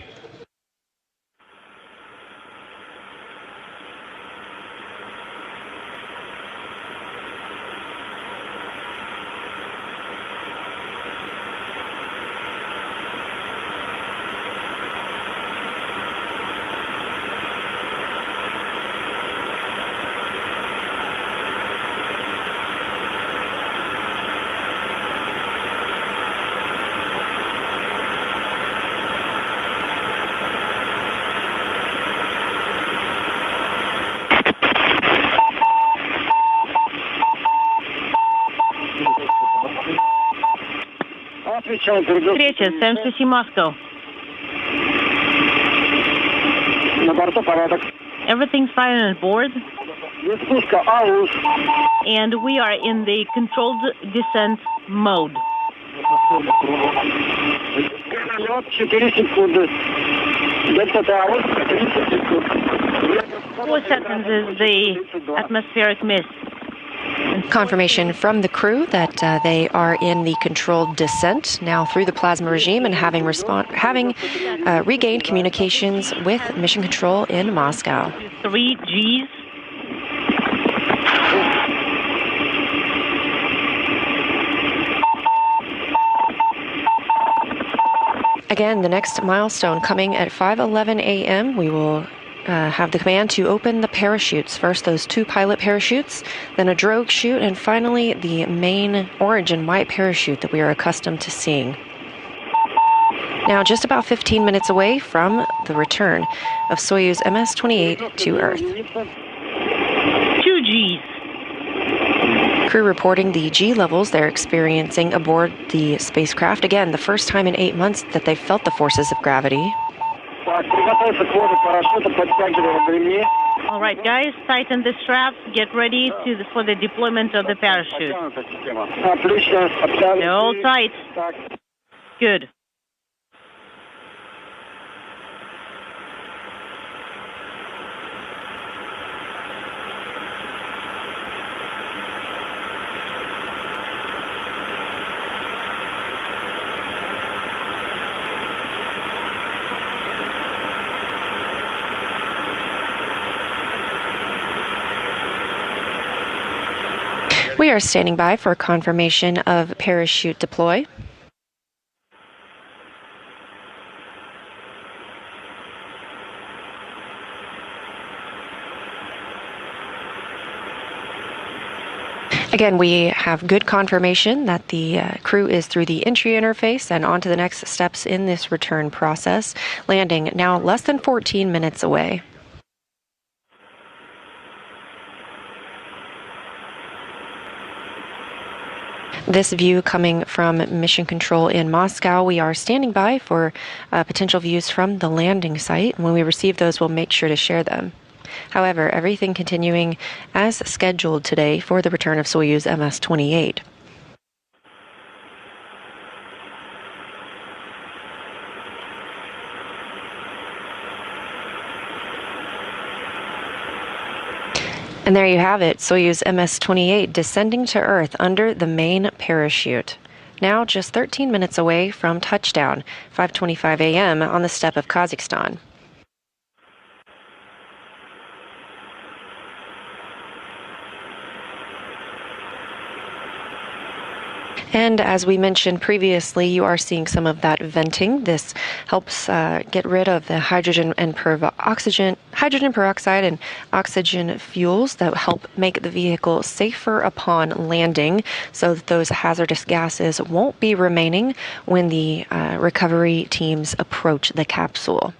Встреча, 737 Moscow. Everything's fine on board. And we are in the controlled descent mode. 4 seconds is the atmospheric mist. Confirmation from the crew that they are in the controlled descent now through the plasma regime and having regained communications with Mission Control in Moscow. 3 Gs. Again, the next milestone coming at 5:11 a.m. We will have the command to open the parachutes. First, those 2 pilot parachutes, then a drogue chute, and finally the main orange and white parachute that we are accustomed to seeing. Now, just about 15 minutes away from the return of Soyuz MS-28 to Earth. 2 Gs. Crew reporting the G levels they're experiencing aboard the spacecraft. Again, the first time in 8 months that they felt the forces of gravity. All right, guys, tighten the straps. Get ready for the deployment of the parachute. They're all tight. Good. We are standing by for confirmation of parachute deploy. Again, we have good confirmation that the crew is through the entry interface and on to the next steps in this return process, landing now less than 14 minutes away. This view coming from Mission Control in Moscow. We are standing by for potential views from the landing site. When we receive those, we'll make sure to share them. However, everything continuing as scheduled today for the return of Soyuz MS-28. And there you have it, Soyuz MS-28 descending to Earth under the main parachute. Now just 13 minutes away from touchdown, 5:25 a.m. on the steppe of Kazakhstan. And as we mentioned previously, you are seeing some of that venting. This helps get rid of the hydrogen peroxide and oxygen fuels that help make the vehicle safer upon landing so that those hazardous gases won't be remaining when the recovery teams approach the capsule.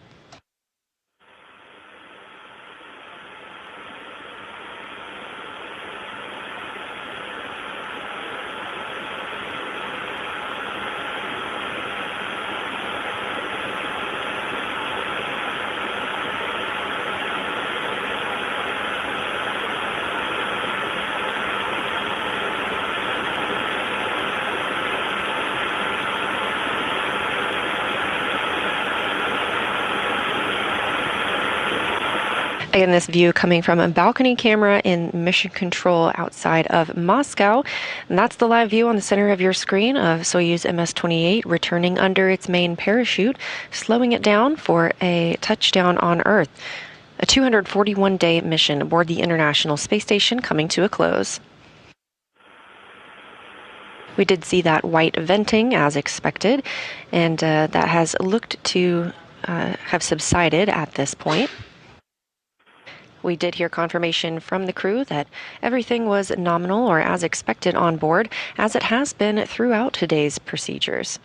Again, this view coming from a balcony camera in Mission Control outside of Moscow. And that's the live view on the center of your screen of Soyuz MS-28 returning under its main parachute, slowing it down for a touchdown on Earth. A 241-day mission aboard the International Space Station coming to a close. We did see that white venting as expected, and that has looked to have subsided at this point. We did hear confirmation from the crew that everything was nominal or as expected on board, as it has been throughout today's procedures.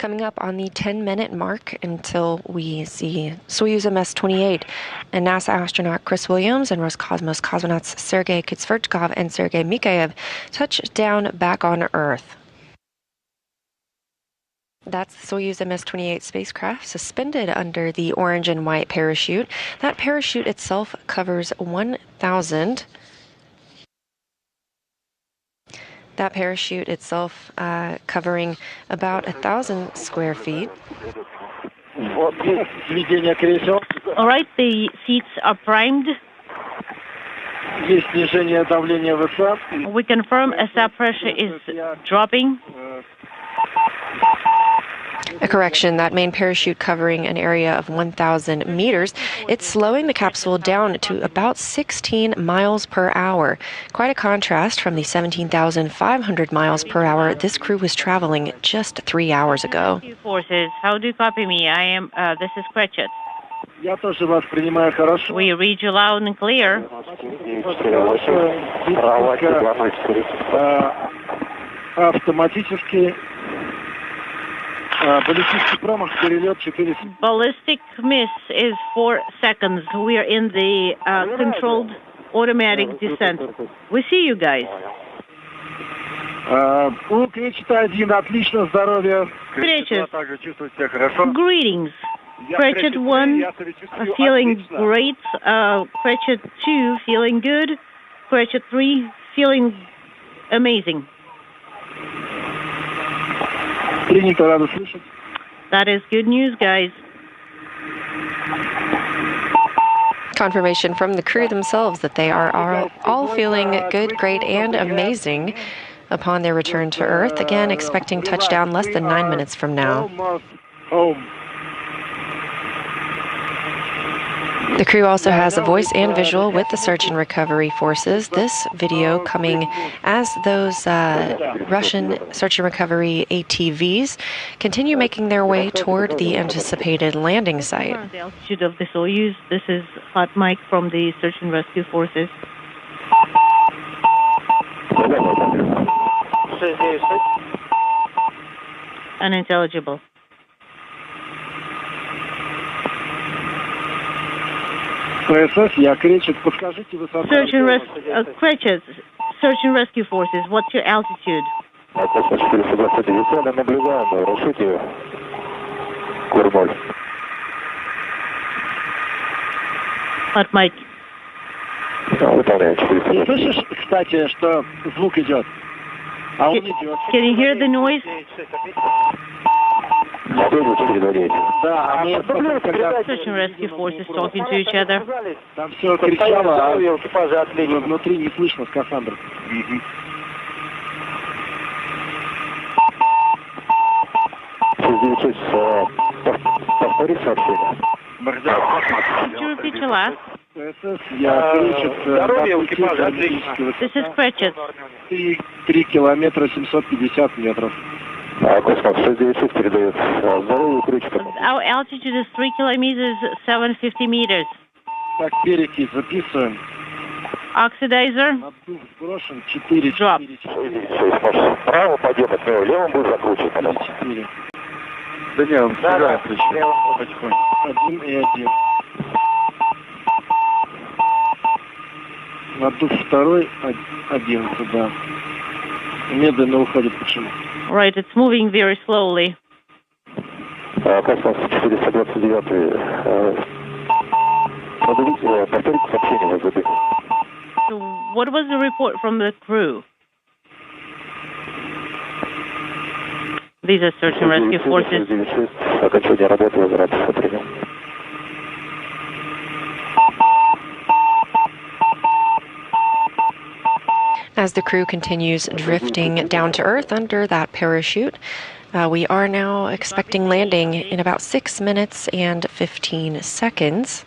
Coming up on the 10-minute mark until we see Soyuz MS-28 and NASA astronaut Chris Williams and Roscosmos cosmonauts Sergei Kitsvertkov and Sergei Mikhaev touch down back on Earth. That's the Soyuz MS-28 spacecraft suspended under the orange and white parachute. That parachute itself covers 1,000. That parachute itself covering about 1,000 square feet. All right, the seats are primed. We confirm SR pressure is dropping. A correction, that main parachute covering an area of 1,000 meters. It's slowing the capsule down to about 16 miles per hour. Quite a contrast from the 17,500 miles per hour this crew was traveling just 3 hours ago. Forces, how do you copy me? This is Cratchit. We read you loud and clear. Ballistic miss is 4 seconds. We are in the controlled automatic descent. We see you guys. Greetings. Cratchit 1 feeling great. Cratchit 2 feeling good. Cratchit 3 feeling amazing. That is good news, guys. Confirmation from the crew themselves that they are all feeling good, great, and amazing upon their return to Earth. Again, expecting touchdown less than 9 minutes from now. The crew also has a voice and visual with the search and recovery forces. This video coming as those Russian search and recovery ATVs continue making their way toward the anticipated landing site. The altitude of the Soyuz. This is Hot Mike from the search and rescue forces. Unintelligible. Search and rescue forces, what's your altitude? Hot Mike. Can you hear the noise? Search and rescue forces talking to each other. Could you repeat your last? This is Cratchit. 3 километра 750 метров. Our altitude is 3 kilometers 750 meters. Oxidizer. Drop. Надув второй 11, да. Медленно уходит почему? Right, it's moving very slowly. So what was the report from the crew? These are search and rescue forces. As the crew continues drifting down to Earth under that parachute, we are now expecting landing in about 6 minutes and 15 seconds.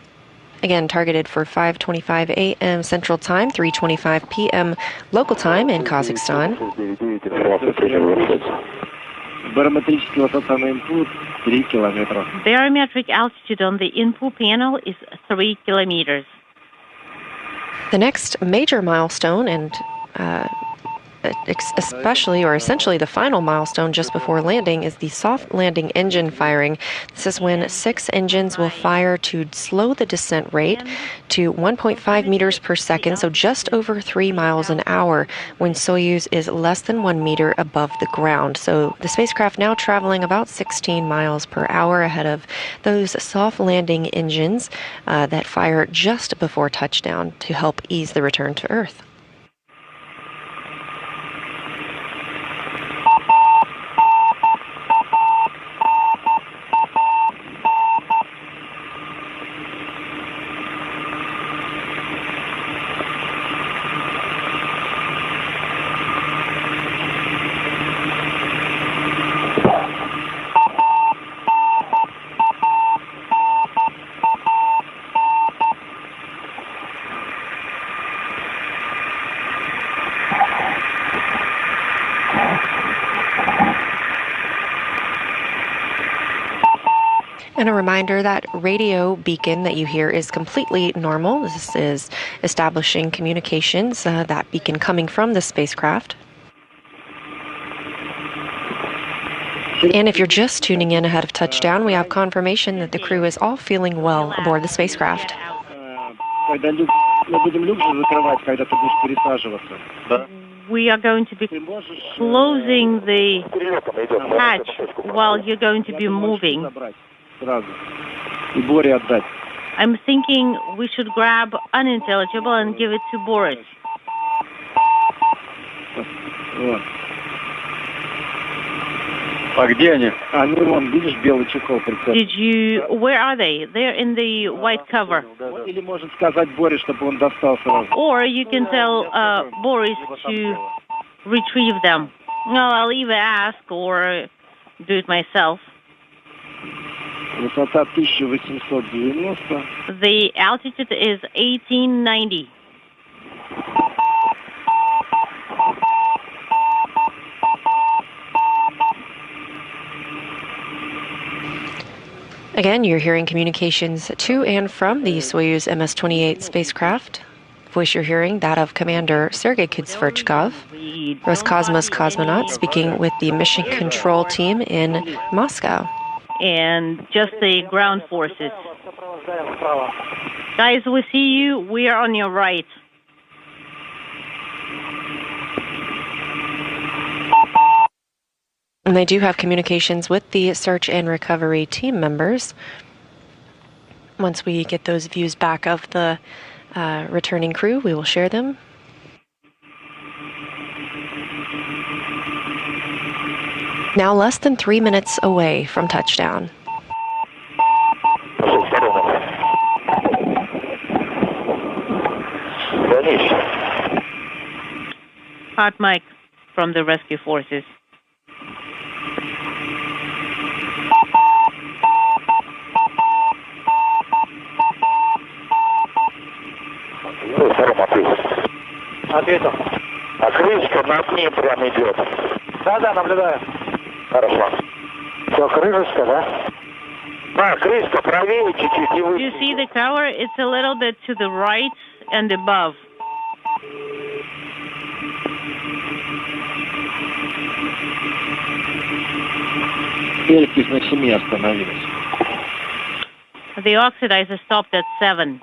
Again, targeted for 5:25 a.m. Central Time, 3:25 p.m. local time in Kazakhstan. Barometric altitude on the input panel is 3 kilometers. The next major milestone and especially or essentially the final milestone just before landing is the soft landing engine firing. This is when 6 engines will fire to slow the descent rate to 1.5 meters per second, so just over 3 miles an hour when Soyuz is less than 1 meter above the ground. So the spacecraft now traveling about 16 miles per hour ahead of those soft landing engines that fire just before touchdown to help ease the return to Earth. And a reminder that radio beacon that you hear is completely normal. This is establishing communications, that beacon coming from the spacecraft. And if you're just tuning in ahead of touchdown, we have confirmation that the crew is all feeling well aboard the spacecraft. We are going to be closing the hatch while you're going to be moving. I'm thinking we should grab unintelligible and give it to Boris. Did you... Where are they? They're in the white cover. Or you can tell Boris to retrieve them. Well, I'll either ask or do it myself. The altitude is 1890. Again, you're hearing communications to and from the Soyuz MS-28 spacecraft. Voice you're hearing, that of Commander Sergei Kudzverchkov, Roscosmos cosmonaut, speaking with the mission control team in Moscow. And just the ground forces. Guys, we see you. We are on your right. And they do have communications with the search and recovery team members. Once we get those views back of the returning crew, we will share them. Now less than 3 minutes away from touchdown. Hot mic from the rescue forces. Ответил. А крышка над ним прямо идет. Да, наблюдаю. Хорошо. Все, крышечка, да? Крышка правее чуть-чуть. You see the tower? It's a little bit to the right and above. Перекись на 7 остановилась. The oxidizer stopped at 7.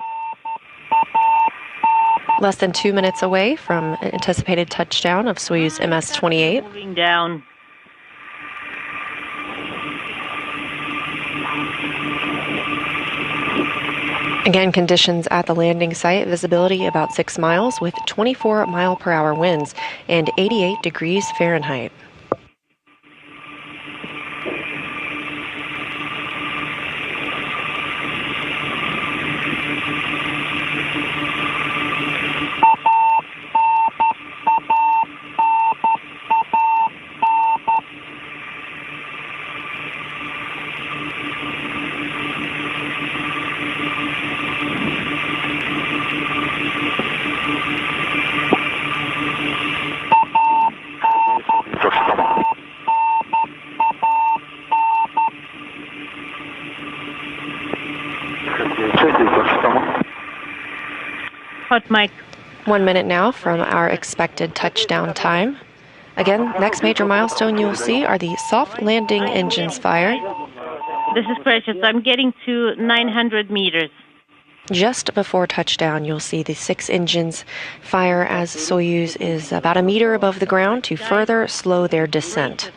Less than 2 minutes away from anticipated touchdown of Soyuz MS-28. Moving down. Again, conditions at the landing site, visibility about 6 miles with 24 mile per hour winds and 88 degrees Fahrenheit. Hot mic. 1 minute now from our expected touchdown time. Again, next major milestone you'll see are the soft landing engines fire. This is Precious. I'm getting to 900 meters. Just before touchdown, you'll see the 6 engines fire as Soyuz is about a meter above the ground to further slow their descent.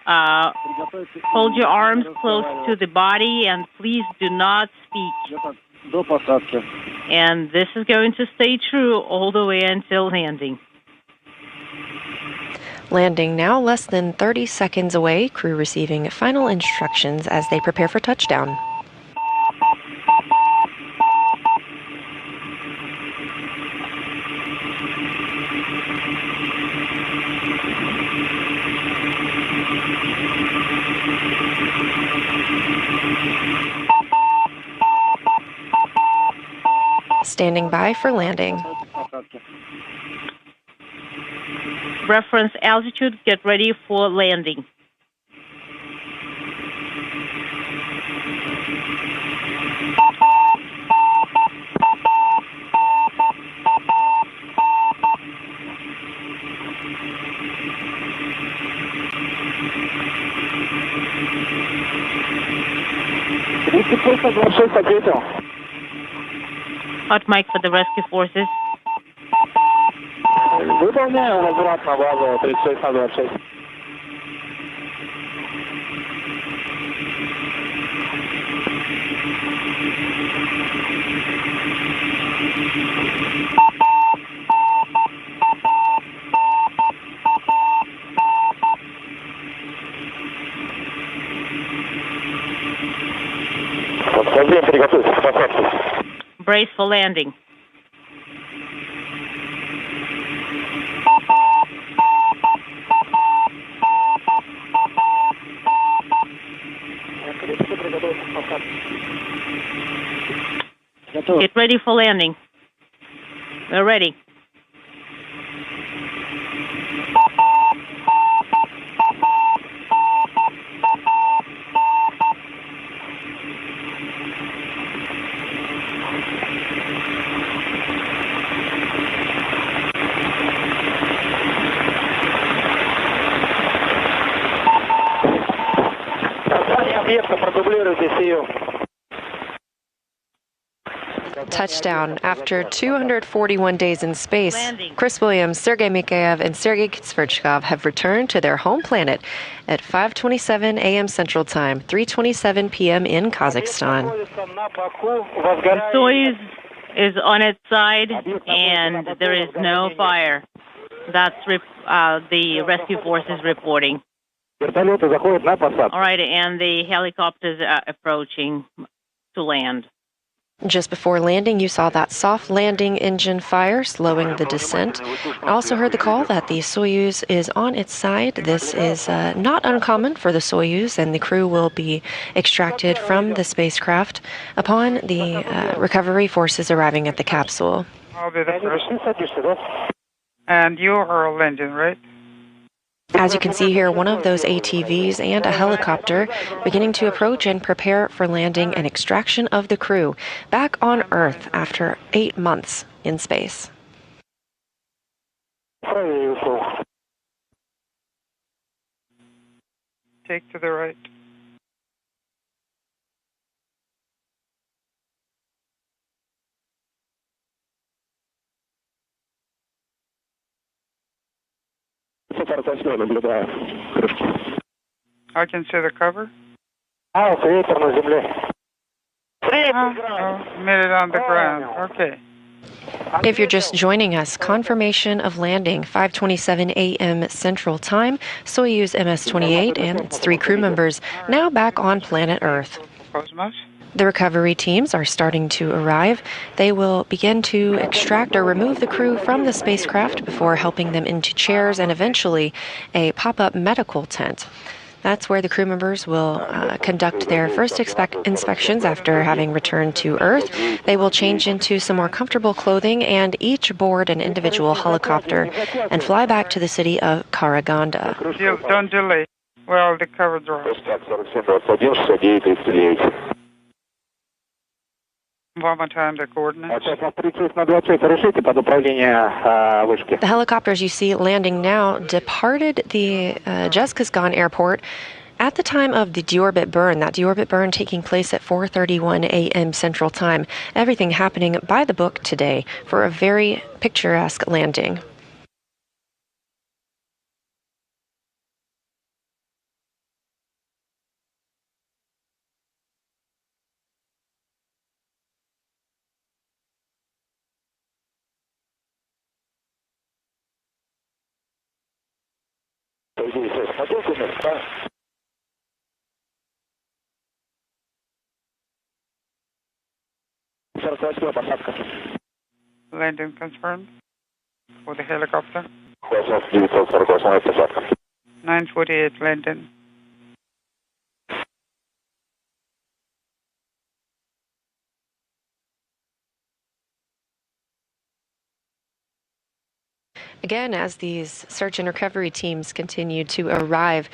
Hold your arms close to the body and please do not speak. And this is going to stay true all the way until landing. Landing now less than 30 seconds away, crew receiving final instructions as they prepare for touchdown. Standing by for landing. Reference altitude, get ready for landing. Hot mic for the rescue forces. Выполняю возврат на базу 3626. Приготовься к посадке. Brace for landing. Get ready for landing. We're ready. Touchdown. After 241 days in space, Chris Williams, Sergei Mikheyev, and Sergei Svechkov have returned to their home planet at 5:27 a.m. Central Time, 3:27 p.m. in Kazakhstan. Soyuz is on its side, and there is no fire. That's the rescue forces reporting. All right, and the helicopters are approaching to land. Just before landing, you saw that soft landing engine fire slowing the descent. I also heard the call that the Soyuz is on its side. This is not uncommon for the Soyuz, and the crew will be extracted from the spacecraft upon the recovery forces arriving at the capsule. I'll be the first. And you are landing, right? As you can see here, one of those ATVs and a helicopter beginning to approach and prepare for landing and extraction of the crew back on Earth after 8 months in space. Take to the right. I can see the cover. Ветер на земле. Made it on the ground. Okay. If you're just joining us, confirmation of landing 5:27 a.m. Central Time, Soyuz MS-28 and its 3 crew members now back on planet Earth. Cosmos. The recovery teams are starting to arrive. They will begin to extract or remove the crew from the spacecraft before helping them into chairs and eventually a pop-up medical tent. That's where the crew members will conduct their first inspections after having returned to Earth. They will change into some more comfortable clothing and each board an individual helicopter and fly back to the city of Karaganda. Don't delay. Well, the cover drops. One more time, the coordinates. The helicopters you see landing now departed the Jezkazgan airport at the time of the deorbit burn. That deorbit burn taking place at 4:31 a.m. Central Time. Everything happening by the book today for a very picturesque landing. Landing confirmed for the helicopter. 9:48 landing. Again, as these search and recovery teams continue to arrive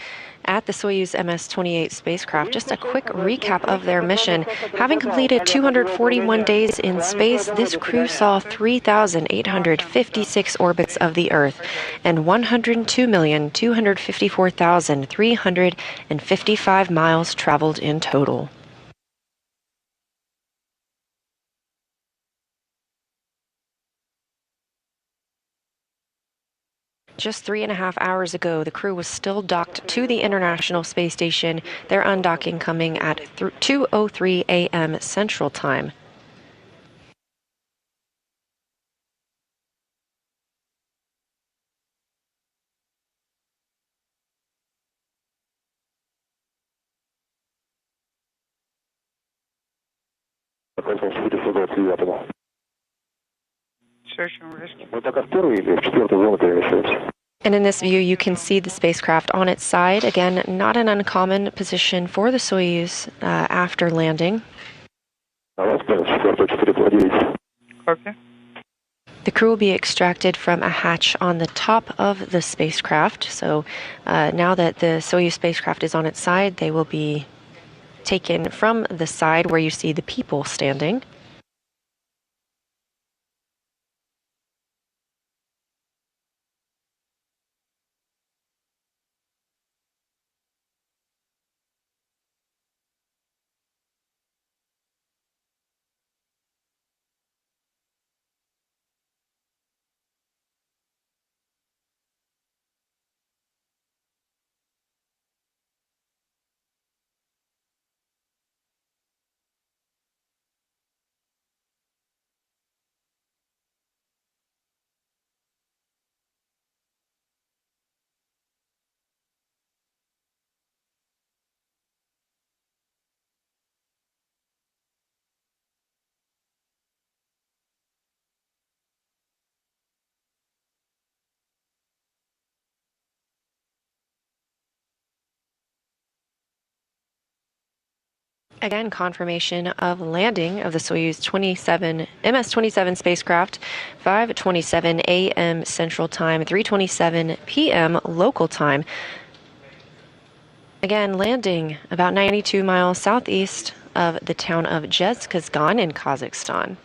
at the Soyuz MS-28 spacecraft, just a quick recap of their mission. Having completed 241 days in space, this crew saw 3,856 orbits of the Earth and 102,254,355 miles traveled in total. Just 3.5 hours ago, the crew was still docked to the International Space Station, their undocking coming at 2:03 a.m. Central Time. Search and rescue. And in this view, you can see the spacecraft on its side. Again, not an uncommon position for the Soyuz after landing. Copy. The crew will be extracted from a hatch on the top of the spacecraft. So now that the Soyuz spacecraft is on its side, they will be taken from the side where you see the people standing. Again, confirmation of landing of the Soyuz MS-27 spacecraft, 5:27 a.m. Central Time, 3:27 p.m. local time. Again, landing about 92 miles southeast of the town of Jezkazgan in Kazakhstan.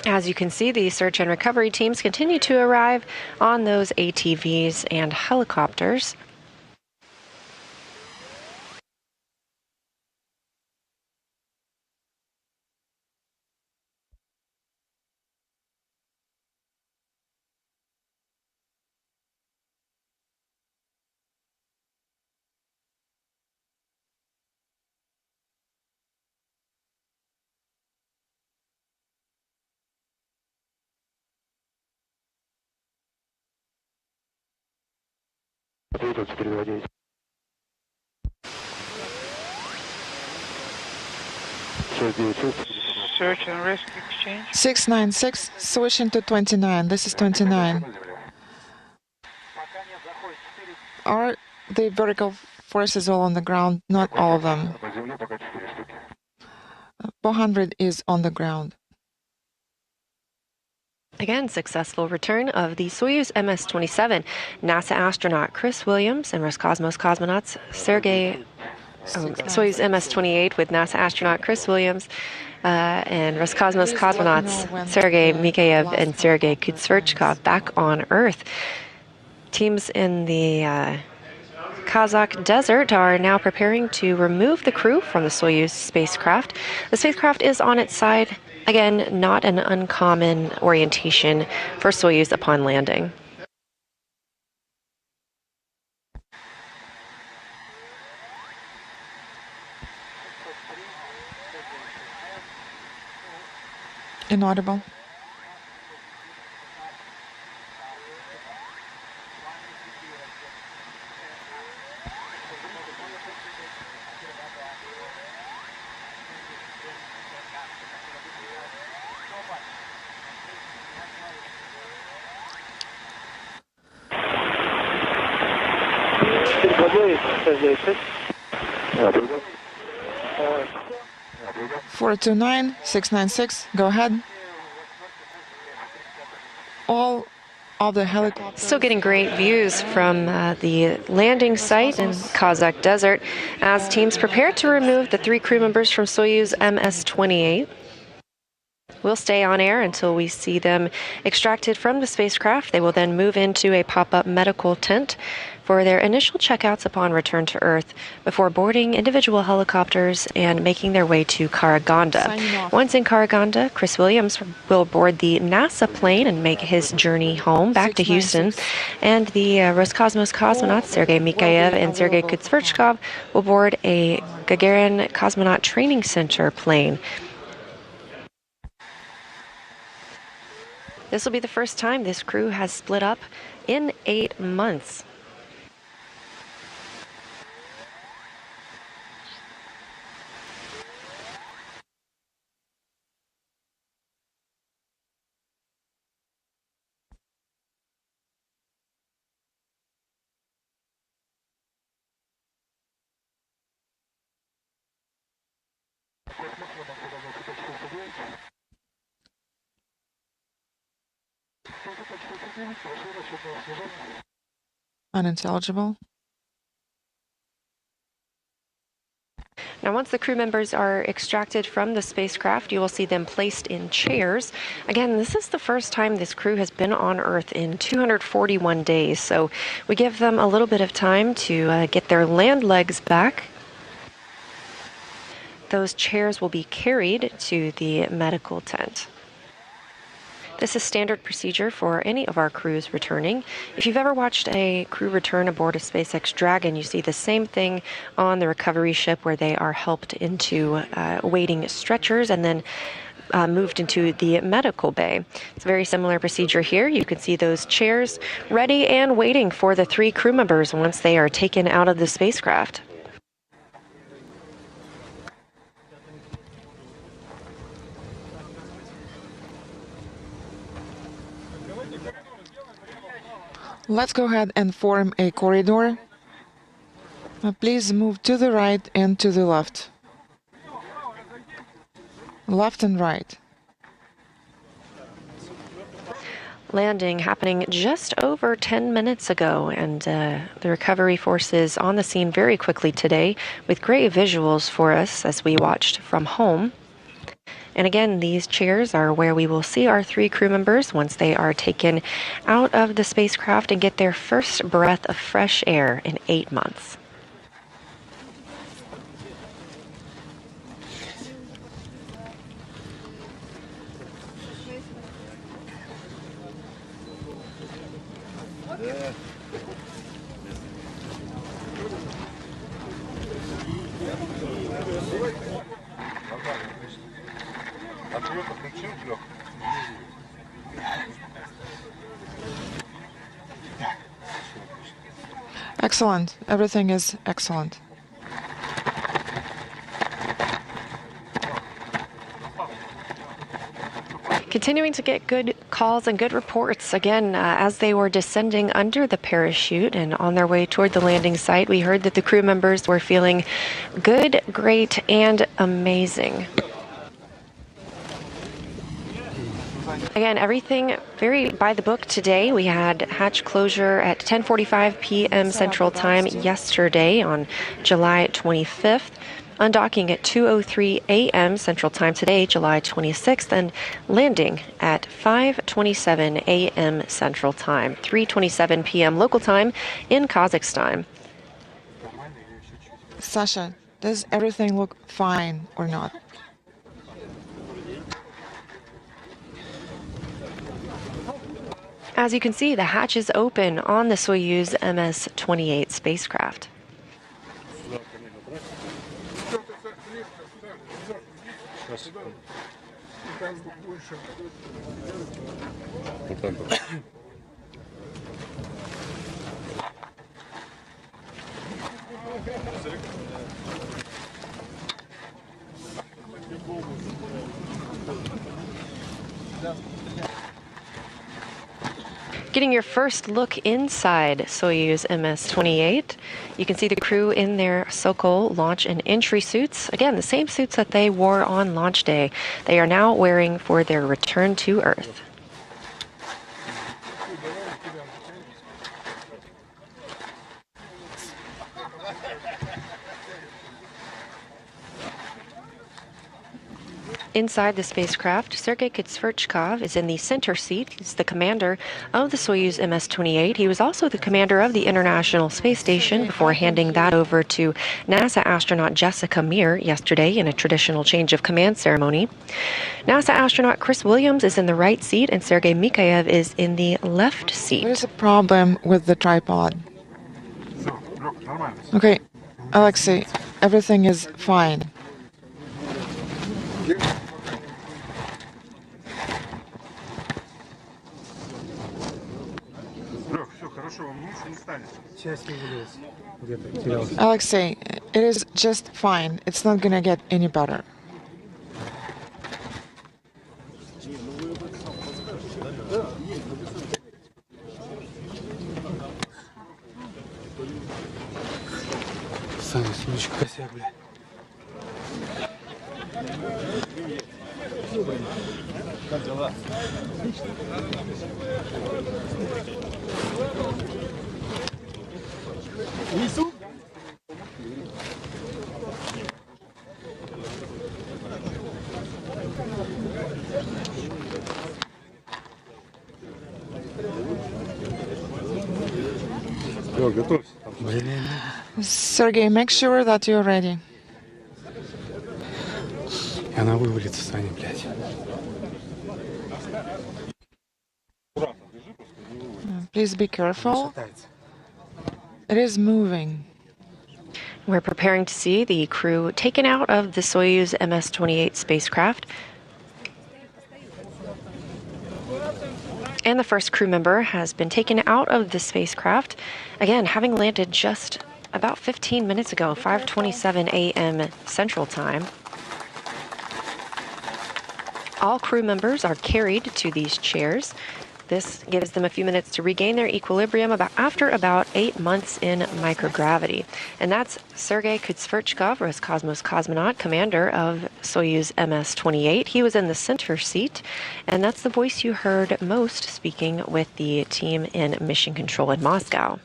As you can see, the search and recovery teams continue to arrive on those ATVs and helicopters. Search and rescue exchange. 696, switching to 29. This is 29. Are the vertical forces all on the ground? Not all of them. 400 is on the ground. Again, successful return of the Soyuz MS-27. NASA astronaut Chris Williams and Roscosmos cosmonauts Soyuz MS-28 with NASA astronaut Chris Williams and Roscosmos cosmonauts Sergei Mikhayev and Sergei Kutsverchkov back on Earth. Teams in the Kazakh desert are now preparing to remove the crew from the Soyuz spacecraft. The spacecraft is on its side. Again, not an uncommon orientation for Soyuz upon landing. Inaudible. Four 429, 696, go ahead. All of the helicopters. Still getting great views from the landing site in Kazakh desert as teams prepare to remove the 3 crew members from Soyuz MS-28. We'll stay on air until we see them extracted from the spacecraft. They will then move into a pop-up medical tent for their initial checkouts upon return to Earth before boarding individual helicopters and making their way to Karaganda. Once in Karaganda, Chris Williams will board the NASA plane and make his journey home back to Houston. And the Roscosmos cosmonauts, Sergei Mikhayev and Sergei Kutsverchkov, will board a Gagarin Cosmonaut Training Center plane. This will be the first time this crew has split up in 8 months. Unintelligible. Now, once the crew members are extracted from the spacecraft, you will see them placed in chairs. Again, this is the first time this crew has been on Earth in 241 days, so we give them a little bit of time to get their land legs back. Those chairs will be carried to the medical tent. This is standard procedure for any of our crews returning. If you've ever watched a crew return aboard a SpaceX Dragon, you see the same thing on the recovery ship where they are helped into waiting stretchers and then moved into the medical bay. It's a very similar procedure here. You can see those chairs ready and waiting for the 3 crew members once they are taken out of the spacecraft. Let's go ahead and form a corridor. Please move to the right and to the left. Left and right. Landing happening just over 10 minutes ago, and the recovery forces on the scene very quickly today with great visuals for us as we watched from home. And again, these chairs are where we will see our 3 crew members once they are taken out of the spacecraft and get their first breath of fresh air in 8 months. Excellent. Everything is excellent. Continuing to get good calls and good reports. Again, as they were descending under the parachute and on their way toward the landing site, we heard that the crew members were feeling good, great, and amazing. Again, everything very by the book today. We had hatch closure at 10:45 p.m. Central Time yesterday on July 25th. Undocking at 2:03 a.m. Central Time today, July 26th, and landing at 5:27 a.m. Central Time, 3:27 p.m. local time in Kazakhstan. Sasha, does everything look fine or not? As you can see, the hatch is open on the Soyuz MS-28 spacecraft. Getting your first look inside Soyuz MS-28, you can see the crew in their Sokol launch and entry suits. Again, the same suits that they wore on launch day, they are now wearing for their return to Earth. Inside the spacecraft, Sergei Kitsverchkov is in the center seat. He's the commander of the Soyuz MS-28. He was also the commander of the International Space Station before handing that over to NASA astronaut Jessica Meir yesterday in a traditional change of command ceremony. NASA astronaut Chris Williams is in the right seat, and Sergei Mikhaev is in the left seat. What is the problem with the tripod? Okay, Alexei, everything is fine. Alexei, it is just fine. It's not gonna get any better. Sergey, make sure that you're ready. Please be careful. It is moving. We're preparing to see the crew taken out of the Soyuz MS-28 spacecraft. And the first crew member has been taken out of the spacecraft, again, having landed just about 15 minutes ago, 5:27 a.m. Central Time. All crew members are carried to these chairs. This gives them a few minutes to regain their equilibrium after about 8 months in microgravity. And that's Sergei Kitsverchkov, Roscosmos cosmonaut, commander of Soyuz MS-28. He was in the center seat, and that's the voice you heard most speaking with the team in mission control in Moscow.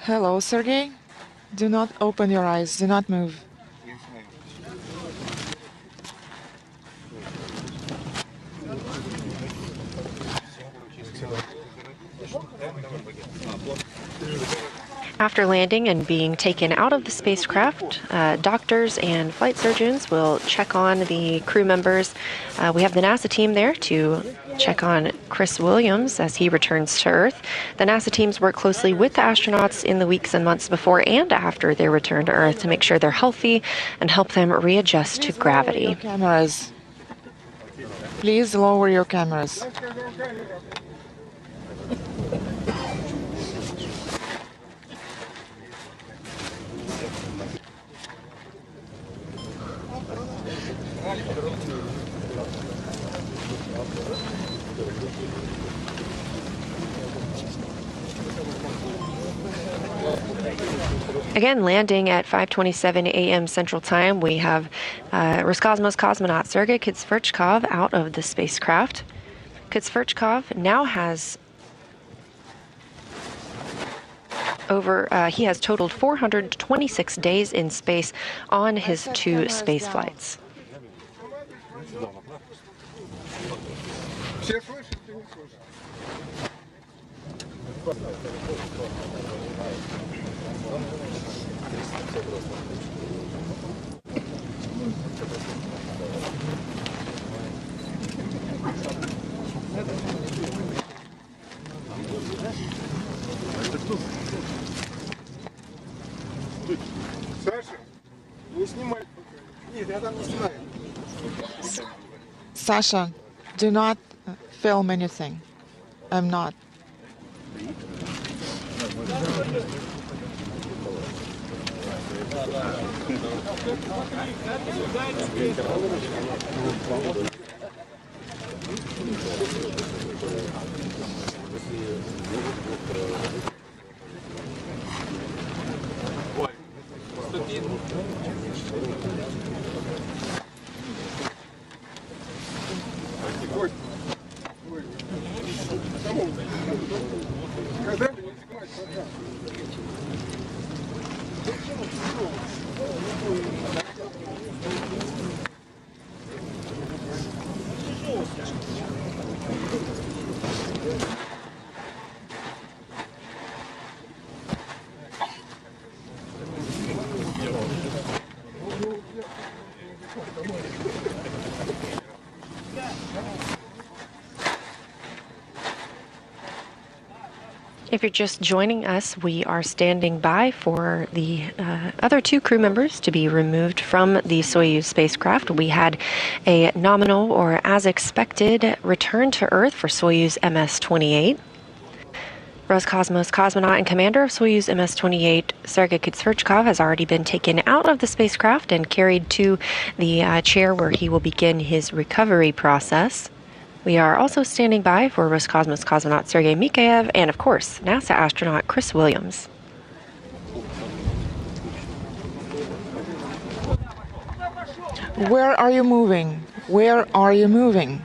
Hello, Sergey. Do not open your eyes. Do not move. After landing and being taken out of the spacecraft, doctors and flight surgeons will check on the crew members. We have the NASA team there to check on Chris Williams as he returns to Earth. The NASA teams work closely with the astronauts in the weeks and months before and after their return to Earth to make sure they're healthy and help them readjust to gravity. Cameras. Please lower your cameras. Again, landing at 5:27 a.m. Central Time, we have Roscosmos cosmonaut Sergei Kitsverchkov out of the spacecraft. Kitsverchkov now has he has totaled 426 days in space on his 2 space flights. Sasha, do not film anything. I'm not. If you're just joining us, we are standing by for the other 2 crew members to be removed from the Soyuz spacecraft. We had a nominal or as expected return to Earth for Soyuz MS-28. Roscosmos cosmonaut and commander of Soyuz MS-28, Sergei Kitsverchkov, has already been taken out of the spacecraft and carried to the chair where he will begin his recovery process. We are also standing by for Roscosmos cosmonaut Sergei Mikhaev and, of course, NASA astronaut Chris Williams. Where are you moving? Where are you moving?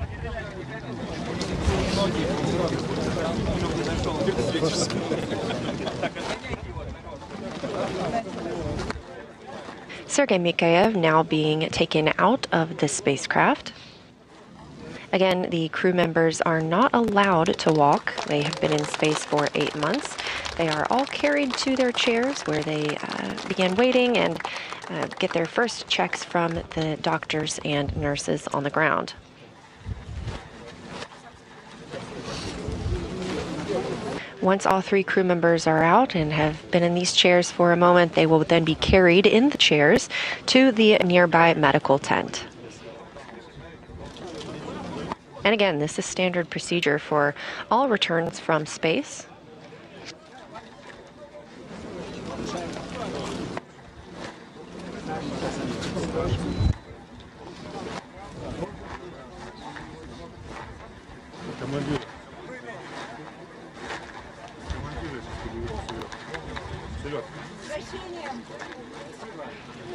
Sergei Mikhaev now being taken out of the spacecraft. Again, the crew members are not allowed to walk. They have been in space for 8 months. They are all carried to their chairs where they begin waiting and get their first checks from the doctors and nurses on the ground. Once all 3 crew members are out and have been in these chairs for a moment, they will then be carried in the chairs to the nearby medical tent. And again, this is standard procedure for all returns from space.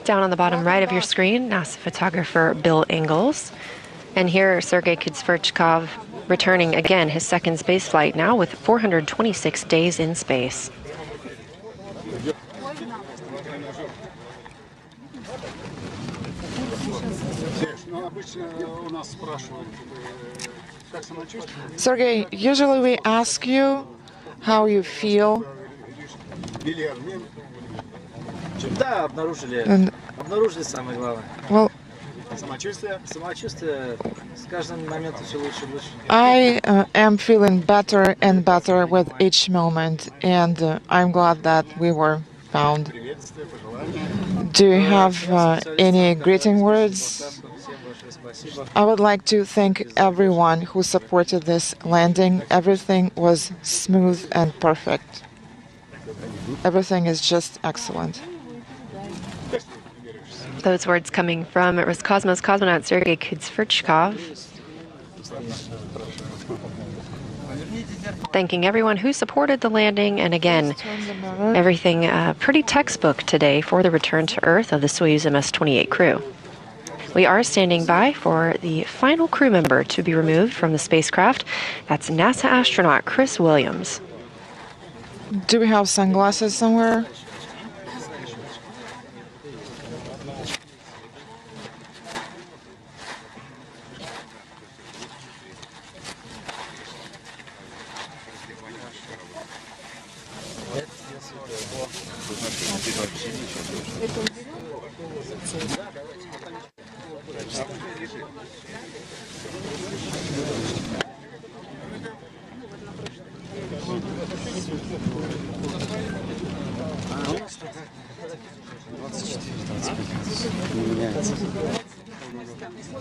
Down on the bottom right of your screen, NASA photographer Bill Ingalls. And here, Sergei Kitsverchkov returning again his 2nd space flight now with 426 days in space. Sergei, usually we ask you how you feel. And, well, I am feeling better and better with each moment, and I'm glad that we were found. Do you have any greeting words? I would like to thank everyone who supported this landing. Everything was smooth and perfect. Everything is just excellent. Those words coming from Roscosmos cosmonaut Sergei Kitsverchkov. thanking everyone who supported the landing. And again, everything pretty textbook today for the return to Earth of the Soyuz MS-28 crew. We are standing by for the final crew member to be removed from the spacecraft. That's NASA astronaut Chris Williams. Do we have sunglasses somewhere?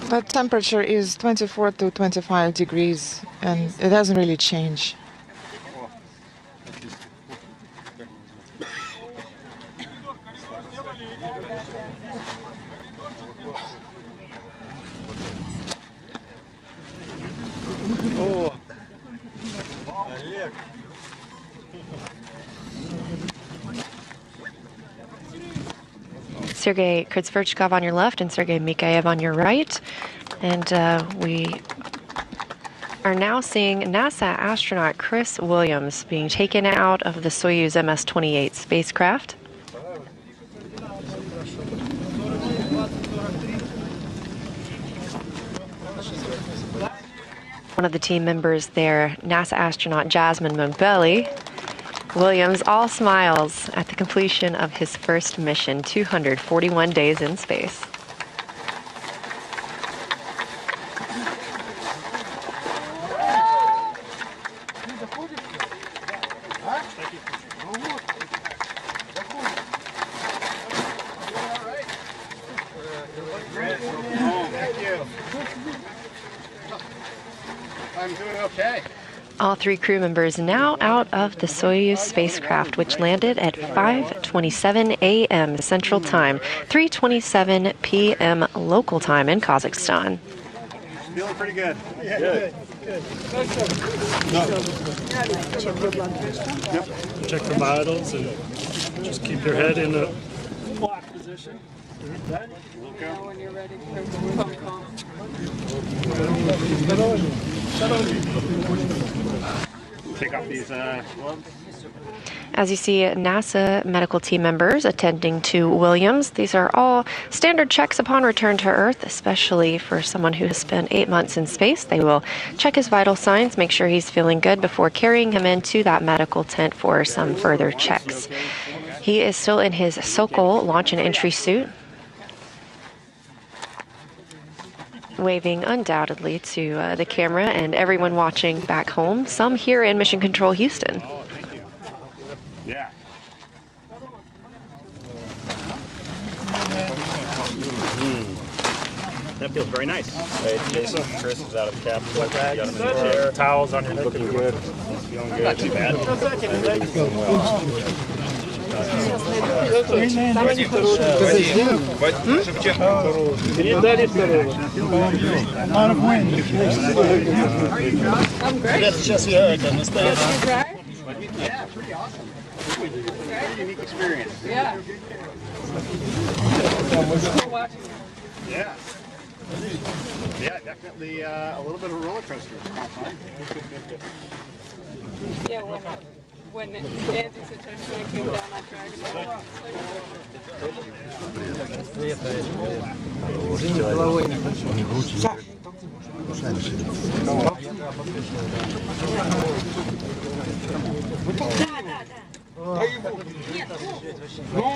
The temperature is 24 to 25 degrees, and it doesn't really change. Sergei Kritsverchkov on your left and Sergei Mikhaev on your right. And we are now seeing NASA astronaut Chris Williams being taken out of the Soyuz MS-28 spacecraft. One of the team members there, NASA astronaut Jasmine Mogbelli. Williams all smiles at the completion of his first mission, 241 days in space. I'm doing okay. All three crew members now out of the Soyuz spacecraft, which landed at 5:27 a.m. Central Time, 3:27 p.m. local time in Kazakhstan. Feeling pretty good. Yeah, good. Yep. Check the vitals and just keep your head in a block position. Ready? When you're ready for phone call. Take off these gloves. As you see, NASA medical team members attending to Williams. These are all standard checks upon return to Earth, especially for someone who has spent 8 months in space. They will check his vital signs, make sure he's feeling good before carrying him into that medical tent for some further checks. He is still in his Sokol launch and entry suit, waving undoubtedly to the camera and everyone watching back home, some here in Mission Control Houston. Yeah. That feels very nice. Hey, Jason, Chris is out of the capsule. You got him in the chair. Towels on your neck. Looking good. Feeling good. Not too bad. Everything's going well. A lot of wind. I'm great. Yeah, pretty awesome. Pretty unique experience. Yeah. Yeah. Yeah, definitely a little bit of a roller coaster. Yeah, when Nancy Situation came down, I tried to go.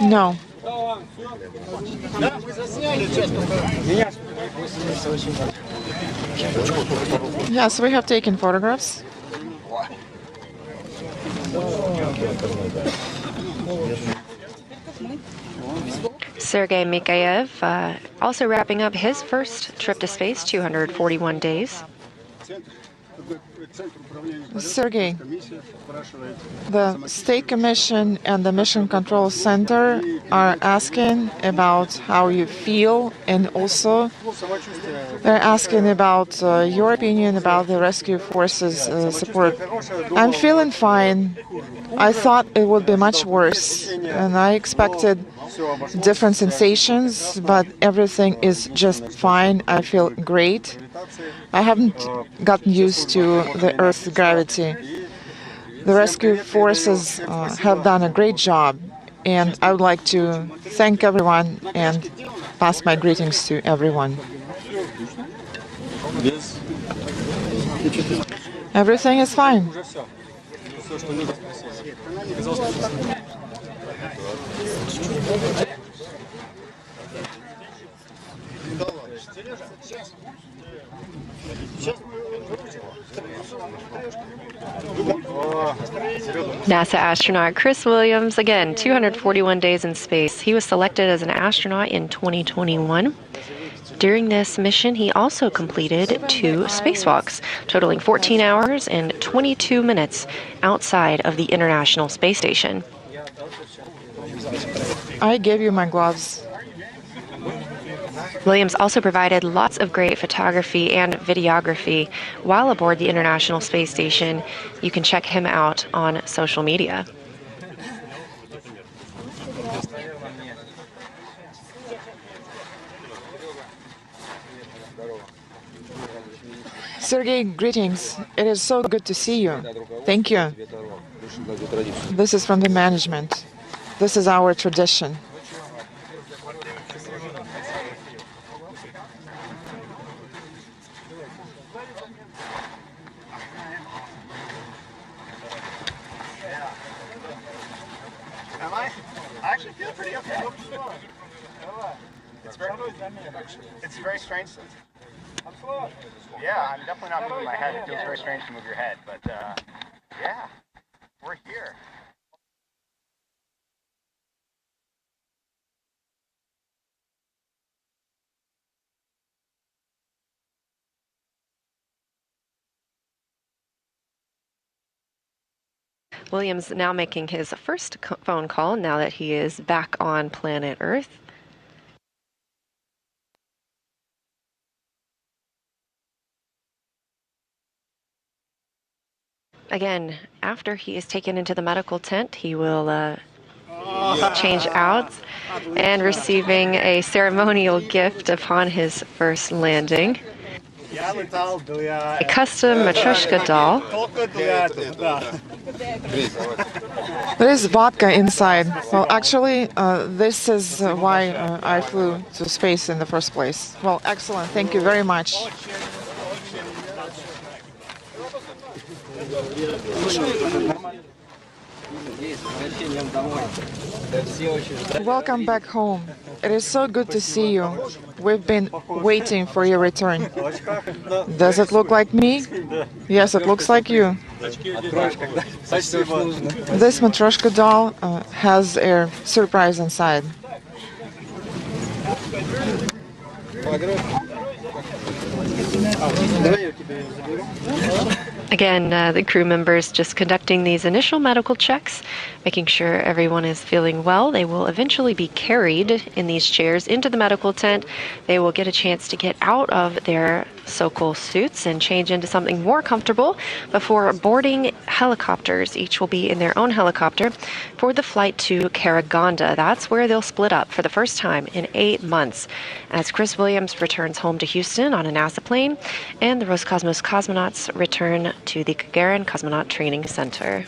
No. Yes, we have taken photographs. Sergei Mikhaev also wrapping up his first trip to space, 241 days. Sergey, the State Commission and the Mission Control Center are asking about how you feel, and also they're asking about your opinion about the rescue forces support. I'm feeling fine. I thought it would be much worse, and I expected different sensations, but everything is just fine. I feel great. I haven't gotten used to the Earth's gravity. The rescue forces have done a great job, and I would like to thank everyone and pass my greetings to everyone. Everything is fine. NASA astronaut Chris Williams, again, 241 days in space. He was selected as an astronaut in 2021. During this mission, he also completed 2 spacewalks, totaling 14 hours and 22 minutes outside of the International Space Station. I gave you my gloves. Williams also provided lots of great photography and videography while aboard the International Space Station. You can check him out on social media. Sergey, greetings. It is so good to see you. Thank you. This is from the management. This is our tradition. I actually feel pretty okay. It's very strange. Yeah, I'm definitely not moving my head. It feels very strange to move your head, but yeah, we're here. Williams now making his first phone call now that he is back on planet Earth. Again, after he is taken into the medical tent, he will change out and receiving a ceremonial gift upon his first landing. A custom Matryoshka doll. There is vodka inside. Well, actually, this is why I flew to space in the first place. Well, excellent. Thank you very much. Welcome back home. It is so good to see you. We've been waiting for your return. Does it look like me? Yes, it looks like you. This Matryoshka doll has a surprise inside. Again, the crew members just conducting these initial medical checks, making sure everyone is feeling well. They will eventually be carried in these chairs into the medical tent. They will get a chance to get out of their Sokol suits and change into something more comfortable before boarding helicopters. Each will be in their own helicopter for the flight to Karaganda. That's where they'll split up for the first time in 8 months as Chris Williams returns home to Houston on a NASA plane and the Roscosmos cosmonauts return to the Gagarin Cosmonaut Training Center.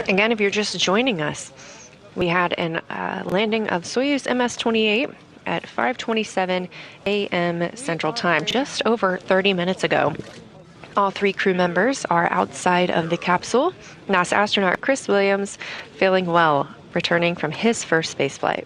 Again, if you're just joining us, we had a landing of Soyuz MS-28 at 5:27 a.m. Central Time, just over 30 minutes ago. All 3 crew members are outside of the capsule. NASA astronaut Chris Williams feeling well, returning from his first spaceflight.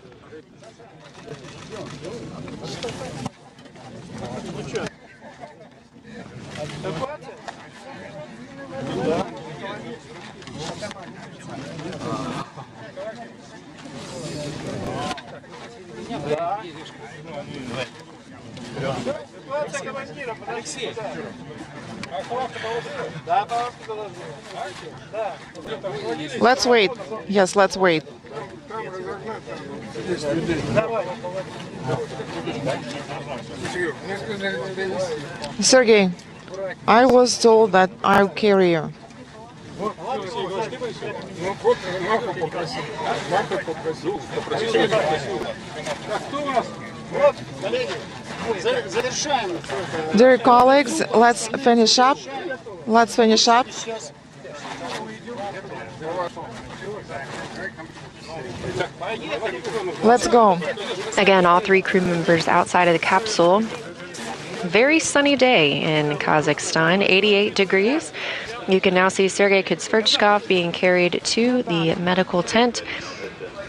Let's wait. Yes, let's wait. Sergey, I was told that I'll carry you. Dear colleagues, let's finish up. Let's finish up. Let's go. Again, all 3 crew members outside of the capsule. Very sunny day in Kazakhstan, 88 degrees. You can now see Sergei Kutsverchkov being carried to the medical tent.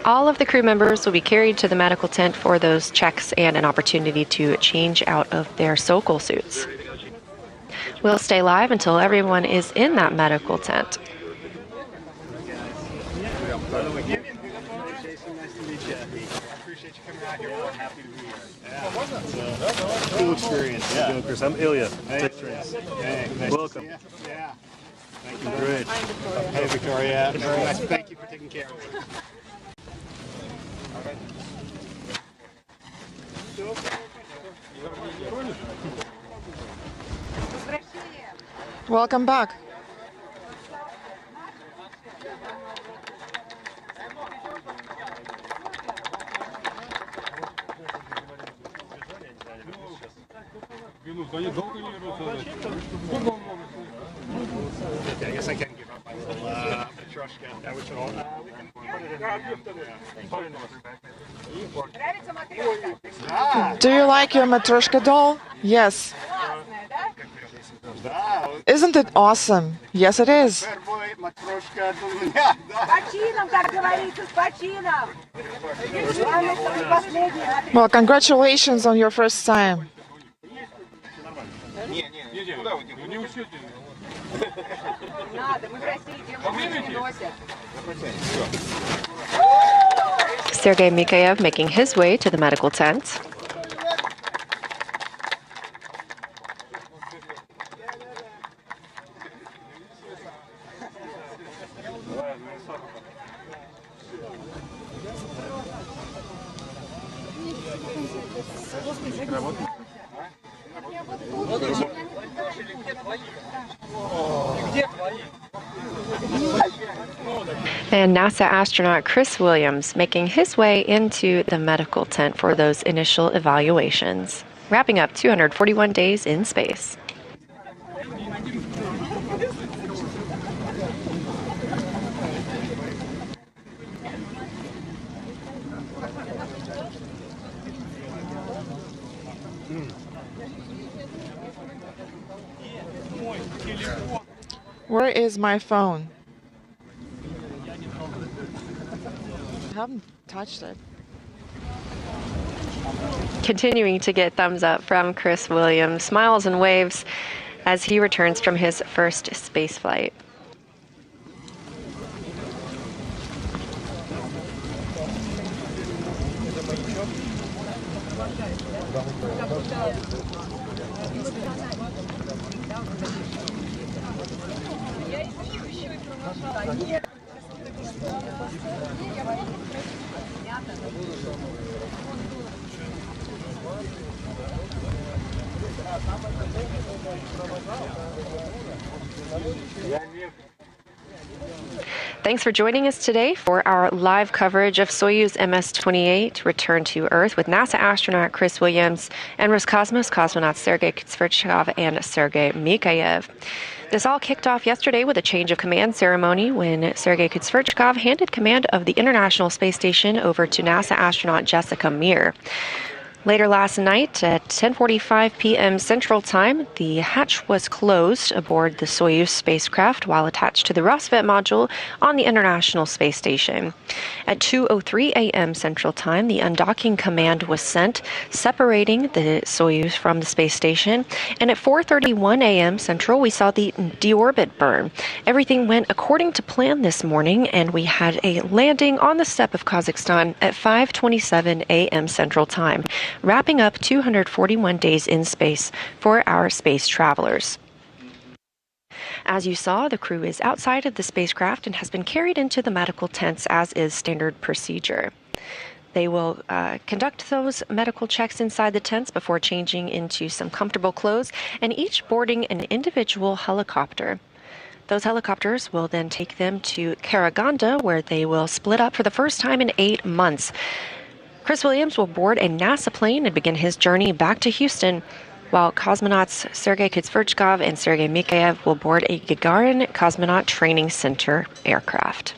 All of the crew members will be carried to the medical tent for those checks and an opportunity to change out of their Sokol suits. We'll stay live until everyone is in that medical tent. Cool experience. Yeah. How you doing, Chris? I'm Ilya. Hey, Trace. Hey, nice. Welcome. Yeah. Thank you. Great. Hey, Victoria. Very nice. Thank you for taking care of me. Welcome back. I guess I can give up my little Matryoshka. Which all, we can put it in Do you like your Matryoshka doll? Yes. Isn't it awesome? Yes, it is. Well, congratulations on your first time. Sergei Mikhaev making his way to the medical tent. And NASA astronaut Chris Williams making his way into the medical tent for those initial evaluations, wrapping up 241 days in space. Where is my phone? I haven't touched it. Continuing to get thumbs up from Chris Williams, smiles and waves as he returns from his first space flight. Thanks for joining us today for our live coverage of Soyuz MS-28 return to Earth with NASA astronaut Chris Williams and Roscosmos cosmonauts Sergei Kutsverchkov and Sergei Mikhaev. This all kicked off yesterday with a change of command ceremony when Sergei Kutsverchkov handed command of the International Space Station over to NASA astronaut Jessica Meir. Later last night at 10:45 p.m. Central Time, the hatch was closed aboard the Soyuz spacecraft while attached to the Rosvet module on the International Space Station. At 2:03 a.m. Central Time, the undocking command was sent, separating the Soyuz from the space station. And at 4:31 a.m. Central, we saw the deorbit burn. Everything went according to plan this morning, and we had a landing on the steppe of Kazakhstan at 5:27 a.m. Central Time, wrapping up 241 days in space for our space travelers. As you saw, the crew is outside of the spacecraft and has been carried into the medical tents, as is standard procedure. They will conduct those medical checks inside the tents before changing into some comfortable clothes and each boarding an individual helicopter. Those helicopters will then take them to Karaganda, where they will split up for the first time in 8 months. Chris Williams will board a NASA plane and begin his journey back to Houston, while cosmonauts Sergei Kutsverchkov and Sergei Mikhaev will board a Gagarin Cosmonaut Training Center aircraft.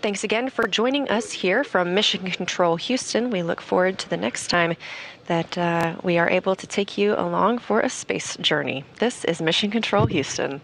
Thanks again for joining us here from Mission Control Houston. We look forward to the next time that we are able to take you along for a space journey. This is Mission Control Houston.